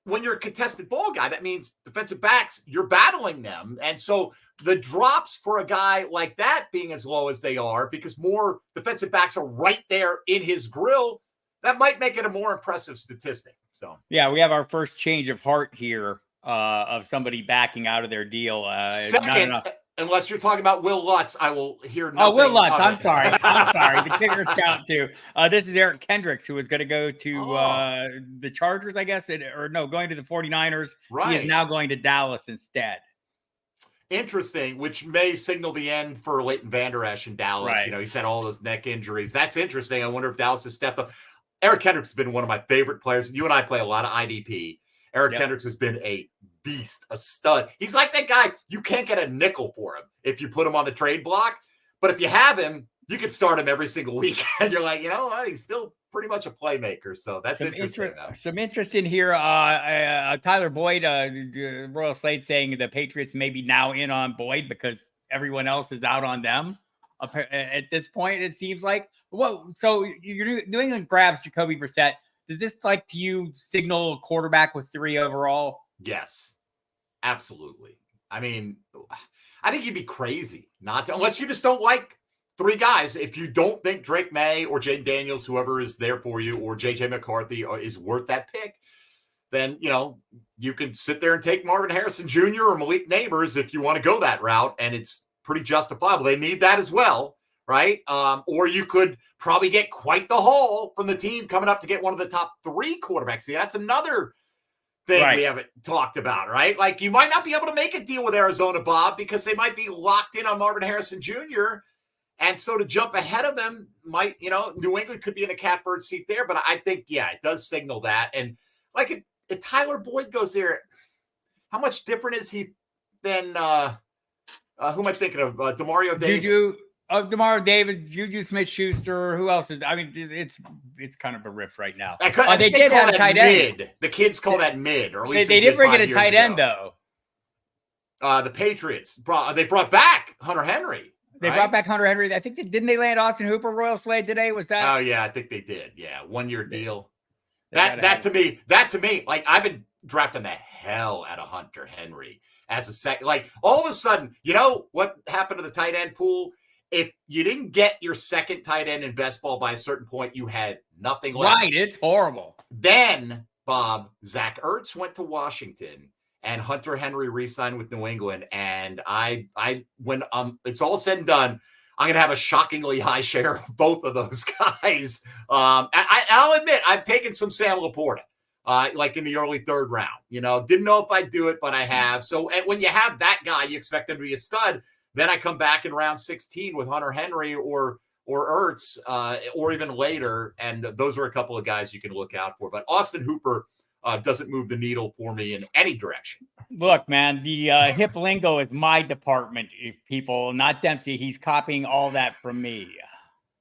when you're a contested ball guy, that means defensive backs, you're battling them. And so the drops for a guy like that being as low as they are, because more defensive backs are right there in his grill, that might make it a more impressive statistic. So, yeah, we have our first change of heart here of somebody backing out of their deal. Second, unless you're talking about Will Lutz, I will hear nothing. Oh, Will Lutz. I'm sorry. The kickers count too. This is Eric Kendricks, who was going to go to the Chargers, I guess, going to the 49ers. Right. He is now going to Dallas instead. Interesting, which may signal the end for Leighton Vander Esch in Dallas. Right. He's had all those neck injuries. That's interesting. I wonder if Dallas has stepped up. Eric Kendricks has been one of my favorite players. You and I play a lot of IDP. Eric Kendricks has been a beast, a stud. He's like that guy. You can't get a nickel for him if you put him on the trade block. But if you have him, you can start him every single week. And you're like, he's still pretty much a playmaker. So that's interesting. Some interest in here. Tyler Boyd, Royal Slate saying the Patriots may be now in on Boyd because everyone else is out on them. At this point, it seems like. Whoa, so you're New England grabs Jacoby Brissett. Does this to you signal quarterback with 3 overall? Yes, absolutely. I mean, I think you'd be crazy not to, unless you just don't like 3 guys. If you don't think Drake May or Jaden Daniels, whoever is there for you, or JJ McCarthy is worth that pick, then, you can sit there and take Marvin Harrison Jr. or Malik Neighbors if you want to go that route. And it's pretty justifiable. They need that as well. Right. Or you could probably get quite the haul from the team coming up to get one of the top 3 quarterbacks. See, that's another thing we haven't talked about, right? Like, you might not be able to make a deal with Arizona, Bob, because they might be locked in on Marvin Harrison Jr. And so to jump ahead of them might, New England could be in a catbird seat there. But I think, it does signal that. And like if Tyler Boyd goes there, how much different is he than who am I thinking of? DeMario Davis. DeMario Davis, Juju Smith-Schuster. Who else is? I mean, it's kind of a riff right now. They did have a tight end. The kids call that mid, or at least they did bring in a tight end though. The Patriots brought back Hunter Henry. They brought back Hunter Henry. I think didn't they land Austin Hooper Royal Slade today? Was that? Oh yeah, I think they did. Yeah, 1-year deal. That to me, like I've been drafting the hell out of Hunter Henry as a second. Like all of a sudden, you know what happened to the tight end pool? If you didn't get your second tight end in best ball by a certain point, you had nothing left. Right, it's horrible. Then, Bob, Zach Ertz went to Washington and Hunter Henry re-signed with New England. And when it's all said and done, I'm going to have a shockingly high share of both of those guys. I'll admit, I've taken some Sam Laporta, like in the early third round. You know, didn't know if I'd do it, but I have. So when you have that guy, you expect him to be a stud. Then I come back in round 16 with Hunter Henry or Ertz, or even later, and those are a couple of guys you can look out for. But Austin Hooper doesn't move the needle for me in any direction. Look, man, the hip lingo is my department, people, not Dempsey. He's copying all that from me.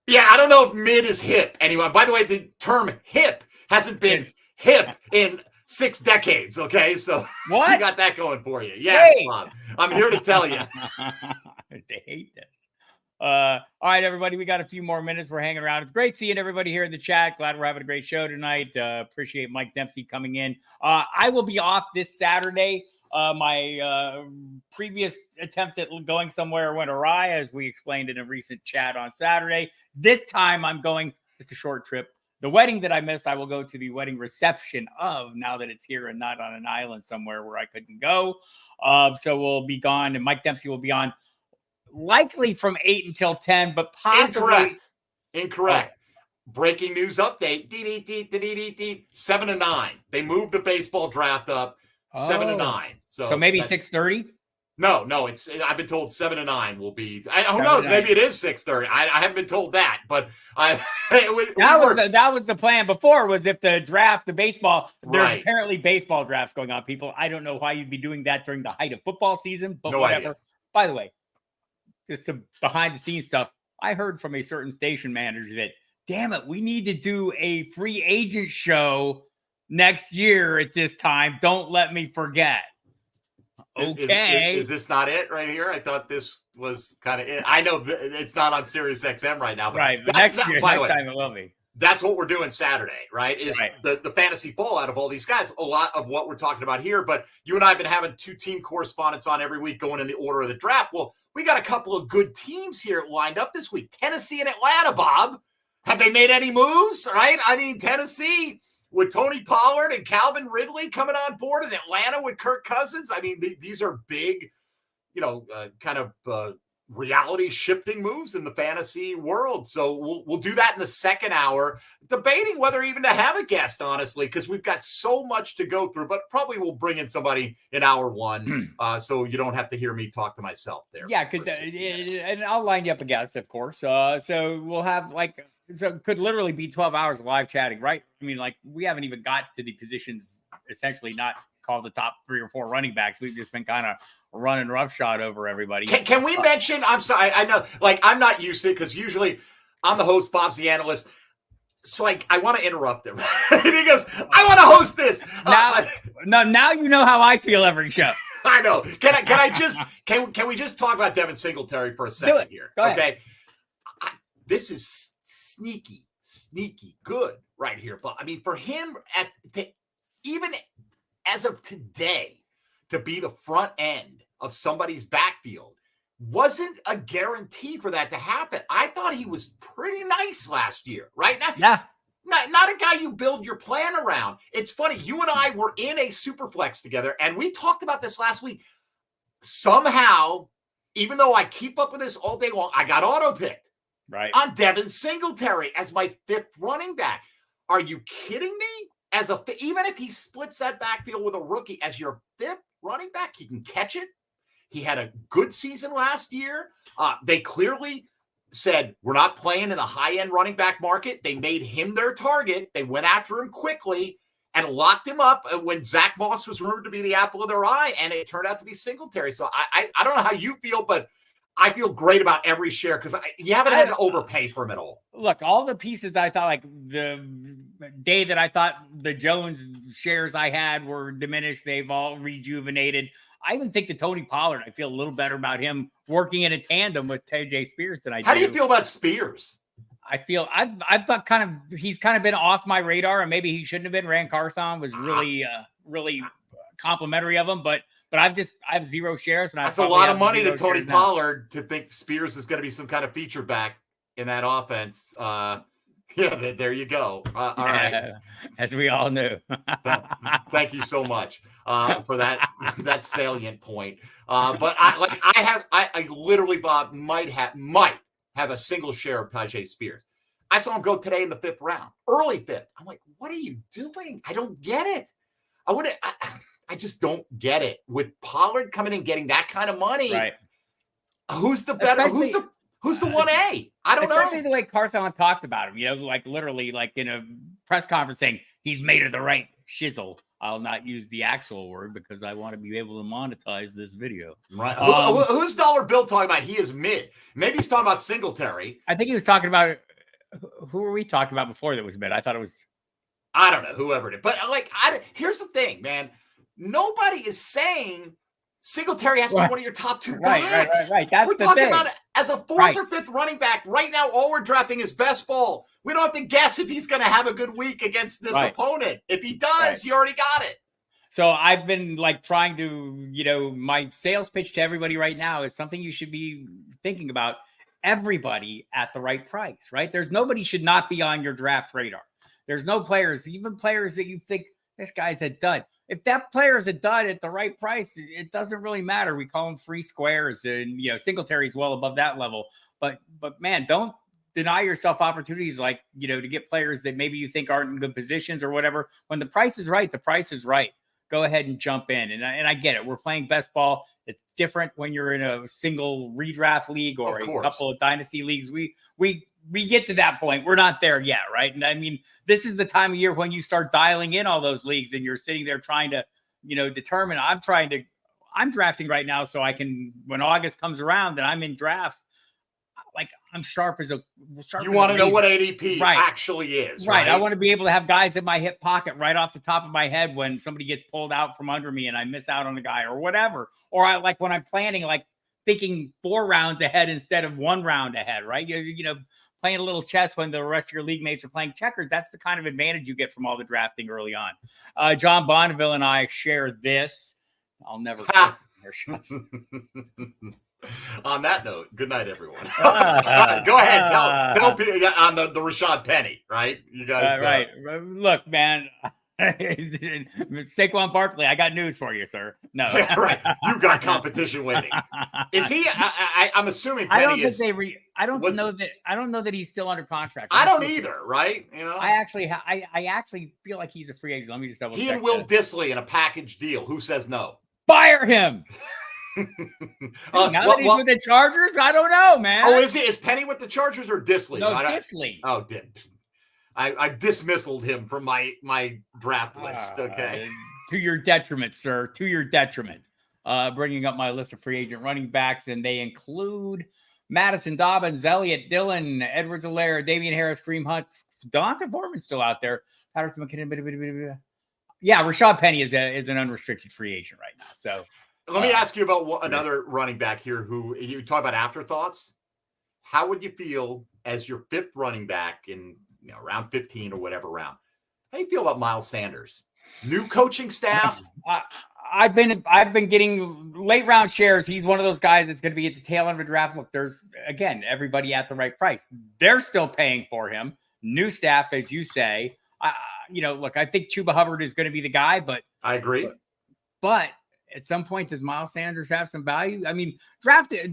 Yeah, I don't know if mid is hip anyway. By the way, the term hip hasn't been hip in 6 decades, okay? So what? You got that going for you. Yes, hey. Bob. I'm here to tell you. They hate this. All right, everybody, we got a few more minutes. We're hanging around. It's great seeing everybody here in the chat. Glad we're having a great show tonight. Appreciate Mike Dempsey coming in. I will be off this Saturday. My previous attempt at going somewhere went awry, as we explained in a recent chat on Saturday. This time I'm going just a short trip. The wedding that I missed, I will go to the wedding reception of, now that it's here and not on an island somewhere where I couldn't go. So we'll be gone, and Mike Dempsey will be on likely from 8 until 10, but possibly incorrect. Breaking news update: 7 to 9. They moved the baseball draft up 7 to 9. So maybe 6:30. No, it's. I've been told 7 to 9 will be. Who knows? Maybe it is 6:30. I haven't been told that, but that was the plan before. Was if the baseball, there's right. Apparently baseball drafts going on. People, I don't know why you'd be doing that during the height of football season, but no whatever. Idea. By the way, just some behind the scenes stuff. I heard from a certain station manager that, damn it, we need to do a free agent show next year at this time. Don't let me forget. Okay. Is this not it right here? I thought this was kind of it. I know it's not on Sirius XM right now, but right. But next time it will be. That's what we're doing Saturday, right? Is the fantasy fallout of all these guys. A lot of what we're talking about here, but you and I have been having 2 team correspondents on every week going in the order of the draft. Well, we got a couple of good teams here lined up this week. Tennessee and Atlanta, Bob. Have they made any moves, right? I mean, Tennessee with Tony Pollard and Calvin Ridley coming on board, and Atlanta with Kirk Cousins. I mean, these are big, kind of reality shifting moves in the fantasy world. So we'll do that in the second hour, debating whether even to have a guest, honestly, because we've got so much to go through, but probably we'll bring in somebody in hour 1. So you don't have to hear me talk to myself there. Yeah. And I'll line you up a guest, of course. So we'll have could literally be 12 hours of live chatting, right? I mean, we haven't even got to the positions, essentially not called the top 3 or 4 running backs. We've just been kind of running roughshod over everybody. Can we mention, I'm sorry, I know, I'm not used to it because usually I'm the host, Bob's the analyst. So I want to interrupt him. He goes, I want to host this. Now you know how I feel every show. I know. Can we just talk about Devin Singletary for a second here? Go ahead. Okay. This is sneaky good right here. But I mean, for him even as of today, to be the front end of somebody's backfield wasn't a guarantee for that to happen. I thought he was pretty nice last year, right? Not a guy you build your plan around. It's funny. You and I were in a Superflex together, and we talked about this last week. Somehow, even though I keep up with this all day long, I got auto-picked on Devin Singletary as my 5th running back. Are you kidding me? Even if he splits that backfield with a rookie as your 5th running back, he can catch it. He had a good season last year. They clearly said, we're not playing in the high-end running back market. They made him their target. They went after him quickly and locked him up when Zach Moss was rumored to be the apple of their eye, and it turned out to be Singletary. So I don't know how you feel, but I feel great about every share because you haven't had to overpay for him at all. Look, all the pieces that I thought, the day that I thought the Jones shares I had were diminished, they've all rejuvenated. I even think that Tony Pollard, I feel a little better about him working in a tandem with TJ Spears than I do. How do you feel about Spears? I feel I've got he's kind of been off my radar, and maybe he shouldn't have been. Rand Carthon was really complimentary of him, but I have 0 shares, and that's a lot of money to Tony Pollard to think Spears is going to be some kind of feature back in that offense. Yeah, there you go. All right, as we all knew. Thank you so much for that salient point. But I literally, Bob, might have a single share of Tyjae Spears. I saw him go today in the 5th round, early 5th. I'm like, what are you doing? I don't get it. I just don't get it. With Pollard coming in getting that kind of money, right? Who's the better? Who's the 1A? I don't know. Especially the way Carthon talked about him, like literally like in a press conference saying he's made of the right shizzle. I'll not use the actual word because I want to be able to monetize this video. Right. Who's Dollar Bill talking about? He is mid. Maybe he's talking about Singletary. I think he was talking about, who were we talking about before that was mid? I thought it was, I don't know, whoever it is. But here's the thing, man. Nobody is saying Singletary has to be one of your top 2 guys. Right. That's we're talking about it as a 4th or 5th running back. Right now, all we're drafting is best ball. We don't have to guess if he's going to have a good week against this opponent. If he does, you already got it. So I've been like trying to, my sales pitch to everybody right now is something you should be thinking about. Everybody at the right price, right? Nobody should not be on your draft radar. There's no players, even players that you think this guy's a dud. If that player is a dud at the right price, it doesn't really matter. We call them free squares, and Singletary is well above that level. But man, don't deny yourself opportunities like to get players that maybe you think aren't in good positions or whatever. When the price is right, the price is right. Go ahead and jump in. And I get it. We're playing best ball. It's different when you're in a single redraft league or a couple of dynasty leagues. We get to that point. We're not there yet, right? And I mean, this is the time of year when you start dialing in all those leagues and you're sitting there trying to, determine. I'm drafting right now so I can, when August comes around and I'm in drafts, like I'm sharp as a. You want to know what ADP actually is, right? I want to be able to have guys in my hip pocket right off the top of my head when somebody gets pulled out from under me and I miss out on a guy or whatever. Or I like when I'm planning, like thinking 4 rounds ahead instead of 1 round ahead, right? Playing a little chess when the rest of your league mates are playing checkers. That's the kind of advantage you get from all the drafting early on. John Bonneville and I share this. I'll never. On that note, good night, everyone. Go ahead, tell people on the Rashad Penny, right? You guys, right? Look, man, Saquon Barkley, I got news for you, sir. No, right? You got competition winning. Is he? I'm assuming Penny I don't know that he's still under contract. I don't either, right? I actually feel like he's a free agent. Let me just double check. He and Will Dissly in a package deal. Who says no? Fire him. Now that he's with the Chargers, I don't know, man. Oh, is Penny with the Chargers or Dissly? No, Dissly. Oh, I dismissaled him from my draft list. Okay, to your detriment, sir. To your detriment. Bringing up my list of free agent running backs, and they include Madison Dobbins, Elliott Dillon, Edwards-Helaire, Damian Harris, Kareem Hunt, Donta Foreman's still out there. Patterson McKinnon. Yeah, Rashad Penny is an unrestricted free agent right now. So. Let me ask you about another running back here who you talk about afterthoughts. How would you feel as your 5th running back in round 15 or whatever round? How do you feel about Miles Sanders? New coaching staff? I've been getting late round shares. He's one of those guys that's going to be at the tail end of a draft. Look, there's, again, everybody at the right price. They're still paying for him. New staff, as you say. Look, I think Chuba Hubbard is going to be the guy, but I agree. But at some point, does Miles Sanders have some value? I mean, drafting,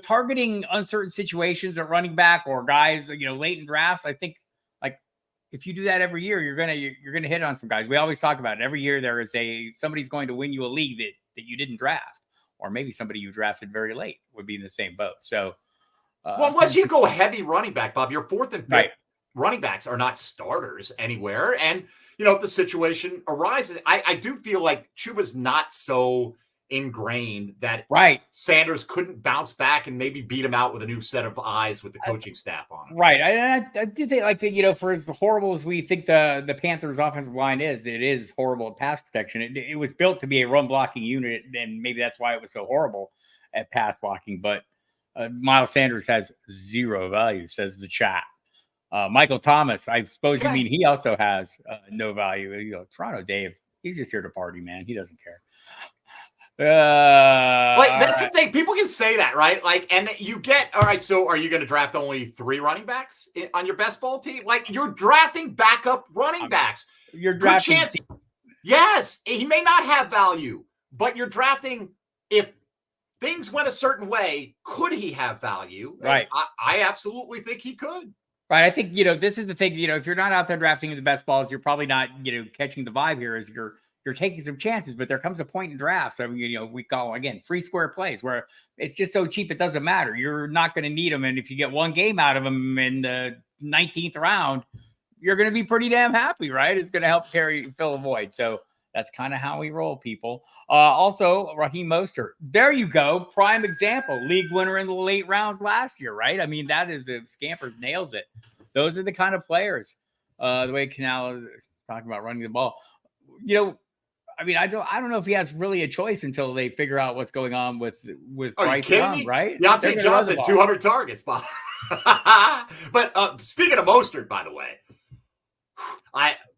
targeting uncertain situations at running back or guys, late in drafts. I think, like, if you do that every year, you're gonna hit on some guys. We always talk about it. Every year there is somebody's going to win you a league that you didn't draft, or maybe somebody you drafted very late would be in the same boat. So, unless you go heavy running back, Bob, your 4th and 5th running backs are not starters anywhere, and if the situation arises, I do feel like Chuba's not so ingrained that Right. Sanders couldn't bounce back and maybe beat him out with a new set of eyes with the coaching staff on him. Right. I did think like that, for as horrible as we think the Panthers offensive line is, it is horrible at pass protection. It was built to be a run blocking unit, and maybe that's why it was so horrible at pass blocking. But Miles Sanders has zero value, says the chat. Michael Thomas, I suppose you mean he also has no value. Toronto Dave, he's just here to party, man. He doesn't care. That's the thing. People can say that, right? And you get, all right, so are you going to draft only 3 running backs on your best ball team? You're drafting backup running backs. You're drafting. Good chance. Yes, he may not have value, but you're drafting. If things went a certain way, could he have value? Right. I absolutely think he could. Right. I think, this is the thing, if you're not out there drafting the best balls, you're probably not, catching the vibe here as you're taking some chances, but there comes a point in drafts. I mean, we call, again, free square plays where it's just so cheap, it doesn't matter. You're not going to need them. And if you get one game out of them in the 19th round, you're going to be pretty damn happy, right? It's going to help fill a void. So that's kind of how we roll, people. Also, Raheem Mostert. There you go. Prime example. League winner in the late rounds last year, right? I mean, that is a scamper nails it. Those are the kind of players. The way Canal is talking about running the ball. I mean, I don't know if he has really a choice until they figure out what's going on with Bryce Young, right? Deontay Johnson, 200 targets, Bob. But speaking of Mostert, by the way,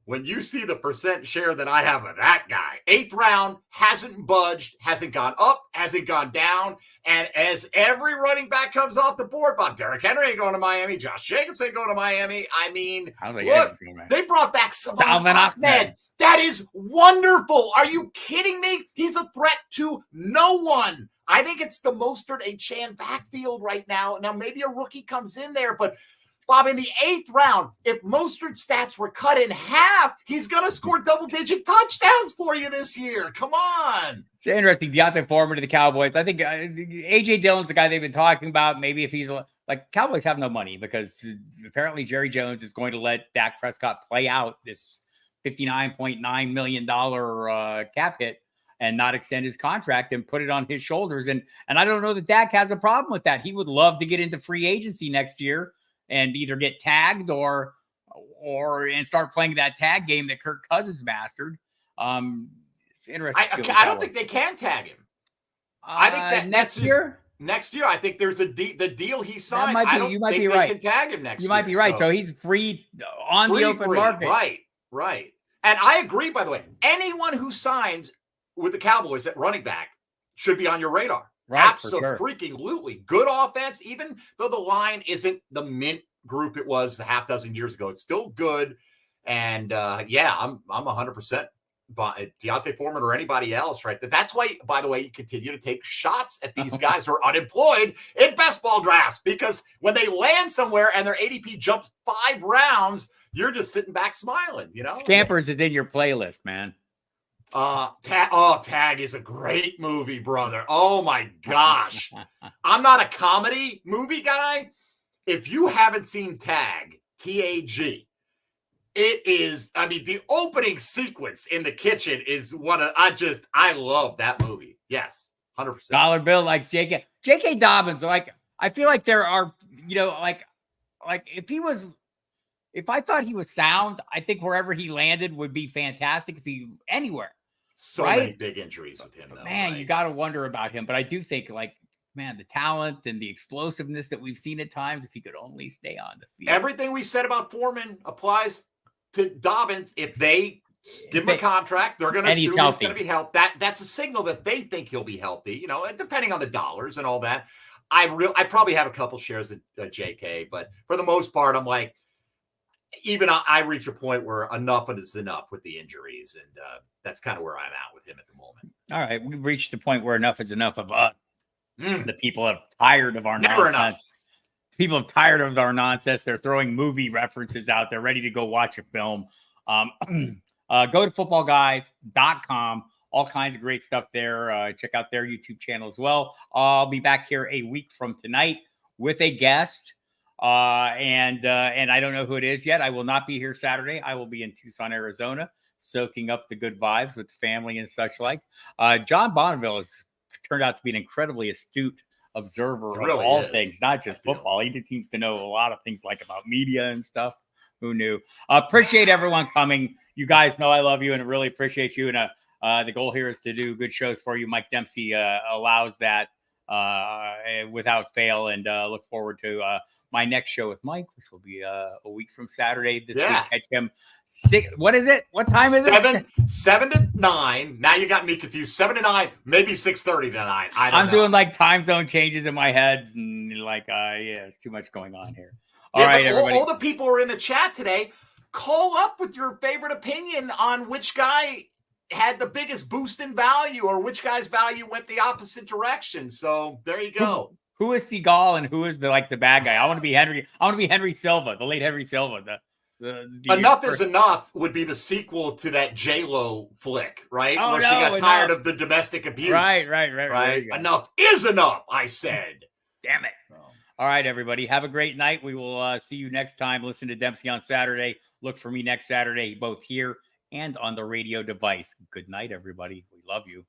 when you see the percent share that I have of that guy, 8th round, hasn't budged, hasn't gone up, hasn't gone down. And as every running back comes off the board, Bob, Derrick Henry ain't going to Miami, Josh Jacobs ain't going to Miami. I mean, look, they brought back Salvon Ahmed. That is wonderful. Are you kidding me? He's a threat to no one. I think it's the Mostert Achane backfield right now. Now, maybe a rookie comes in there, but Bob, in the 8th round, if Mostert's stats were cut in half, he's going to score double-digit touchdowns for you this year. Come on. It's interesting. Deontay Foreman to the Cowboys. I think A.J. Dillon's the guy they've been talking about. Maybe if he's Cowboys have no money because apparently Jerry Jones is going to let Dak Prescott play out this $59.9 million cap hit and not extend his contract and put it on his shoulders. And I don't know that Dak has a problem with that. He would love to get into free agency next year and either get tagged or start playing that tag game that Kirk Cousins mastered. It's interesting. I don't think they can tag him. I think that next year. Next year, I think there's the deal he signed. You might be right. They can tag him next year. You might be right. So he's free on the open market. Right. And I agree, by the way. Anyone who signs with the Cowboys at running back should be on your radar. Right, absolutely. Good offense, even though the line isn't the mint group it was a half dozen years ago. It's still good. And I'm 100% Deontay Foreman or anybody else, right? That's why, by the way, you continue to take shots at these guys who are unemployed in best ball drafts, because when they land somewhere and their ADP jumps 5 rounds, you're just sitting back smiling, Scampers is in your playlist, man. Tag is a great movie, brother. Oh my gosh. I'm not a comedy movie guy. If you haven't seen Tag, T-A-G, it is, the opening sequence in the kitchen is I love that movie. Yes, 100%. Dollar Bill likes J.K. Dobbins. I feel like there are, if I thought he was sound, I think wherever he landed would be fantastic. If he anywhere. So many big injuries with him, though. Man, right? You got to wonder about him. But I do think, the talent and the explosiveness that we've seen at times, if he could only stay on the field. Everything we said about Foreman applies to Dobbins. If they give him a contract, they're going to assume he's going to be healthy. That's a signal that they think he'll be healthy, depending on the dollars and all that. I probably have a couple shares at JK, but for the most part, I'm like, even I reach a point where enough is enough with the injuries. And that's kind of where I'm at with him at the moment. All right. We've reached the point where enough is enough of us. The people are tired of our nonsense. People are tired of our nonsense. They're throwing movie references out. They're ready to go watch a film. Go to footballguys.com. All kinds of great stuff there. Check out their YouTube channel as well. I'll be back here a week from tonight with a guest. And I don't know who it is yet. I will not be here Saturday. I will be in Tucson, Arizona. soaking up the good vibes with family and such like. John Bonneville has turned out to be an incredibly astute observer of all things, not just football. He seems to know a lot of things like about media and stuff. Who knew? Appreciate everyone coming. You guys know I love you and really appreciate you. And the goal here is to do good shows for you. Mike Dempsey allows that without fail, and look forward to my next show with Mike, which will be a week from Saturday. This week, catch him. What is it? What time is it? 7 to 9. Now you got me confused. 7 to 9, maybe 6:30 to 9. I'm doing like time zone changes in my head, and like, it's too much going on here. All right, everybody. All the people who are in the chat today, call up with your favorite opinion on which guy had the biggest boost in value or which guy's value went the opposite direction. So there you go. Who is Seagal and who is the bad guy? I want to be Henry. I want to be Henry Silva, the late Henry Silva. Enough is Enough would be the sequel to that J-Lo flick, right? Oh, where she got tired of the domestic abuse. Right. Enough is enough, I said. Damn it. All right, everybody. Have a great night. We will see you next time. Listen to Dempsey on Saturday. Look for me next Saturday, both here and on the radio device. Good night, everybody. We love you.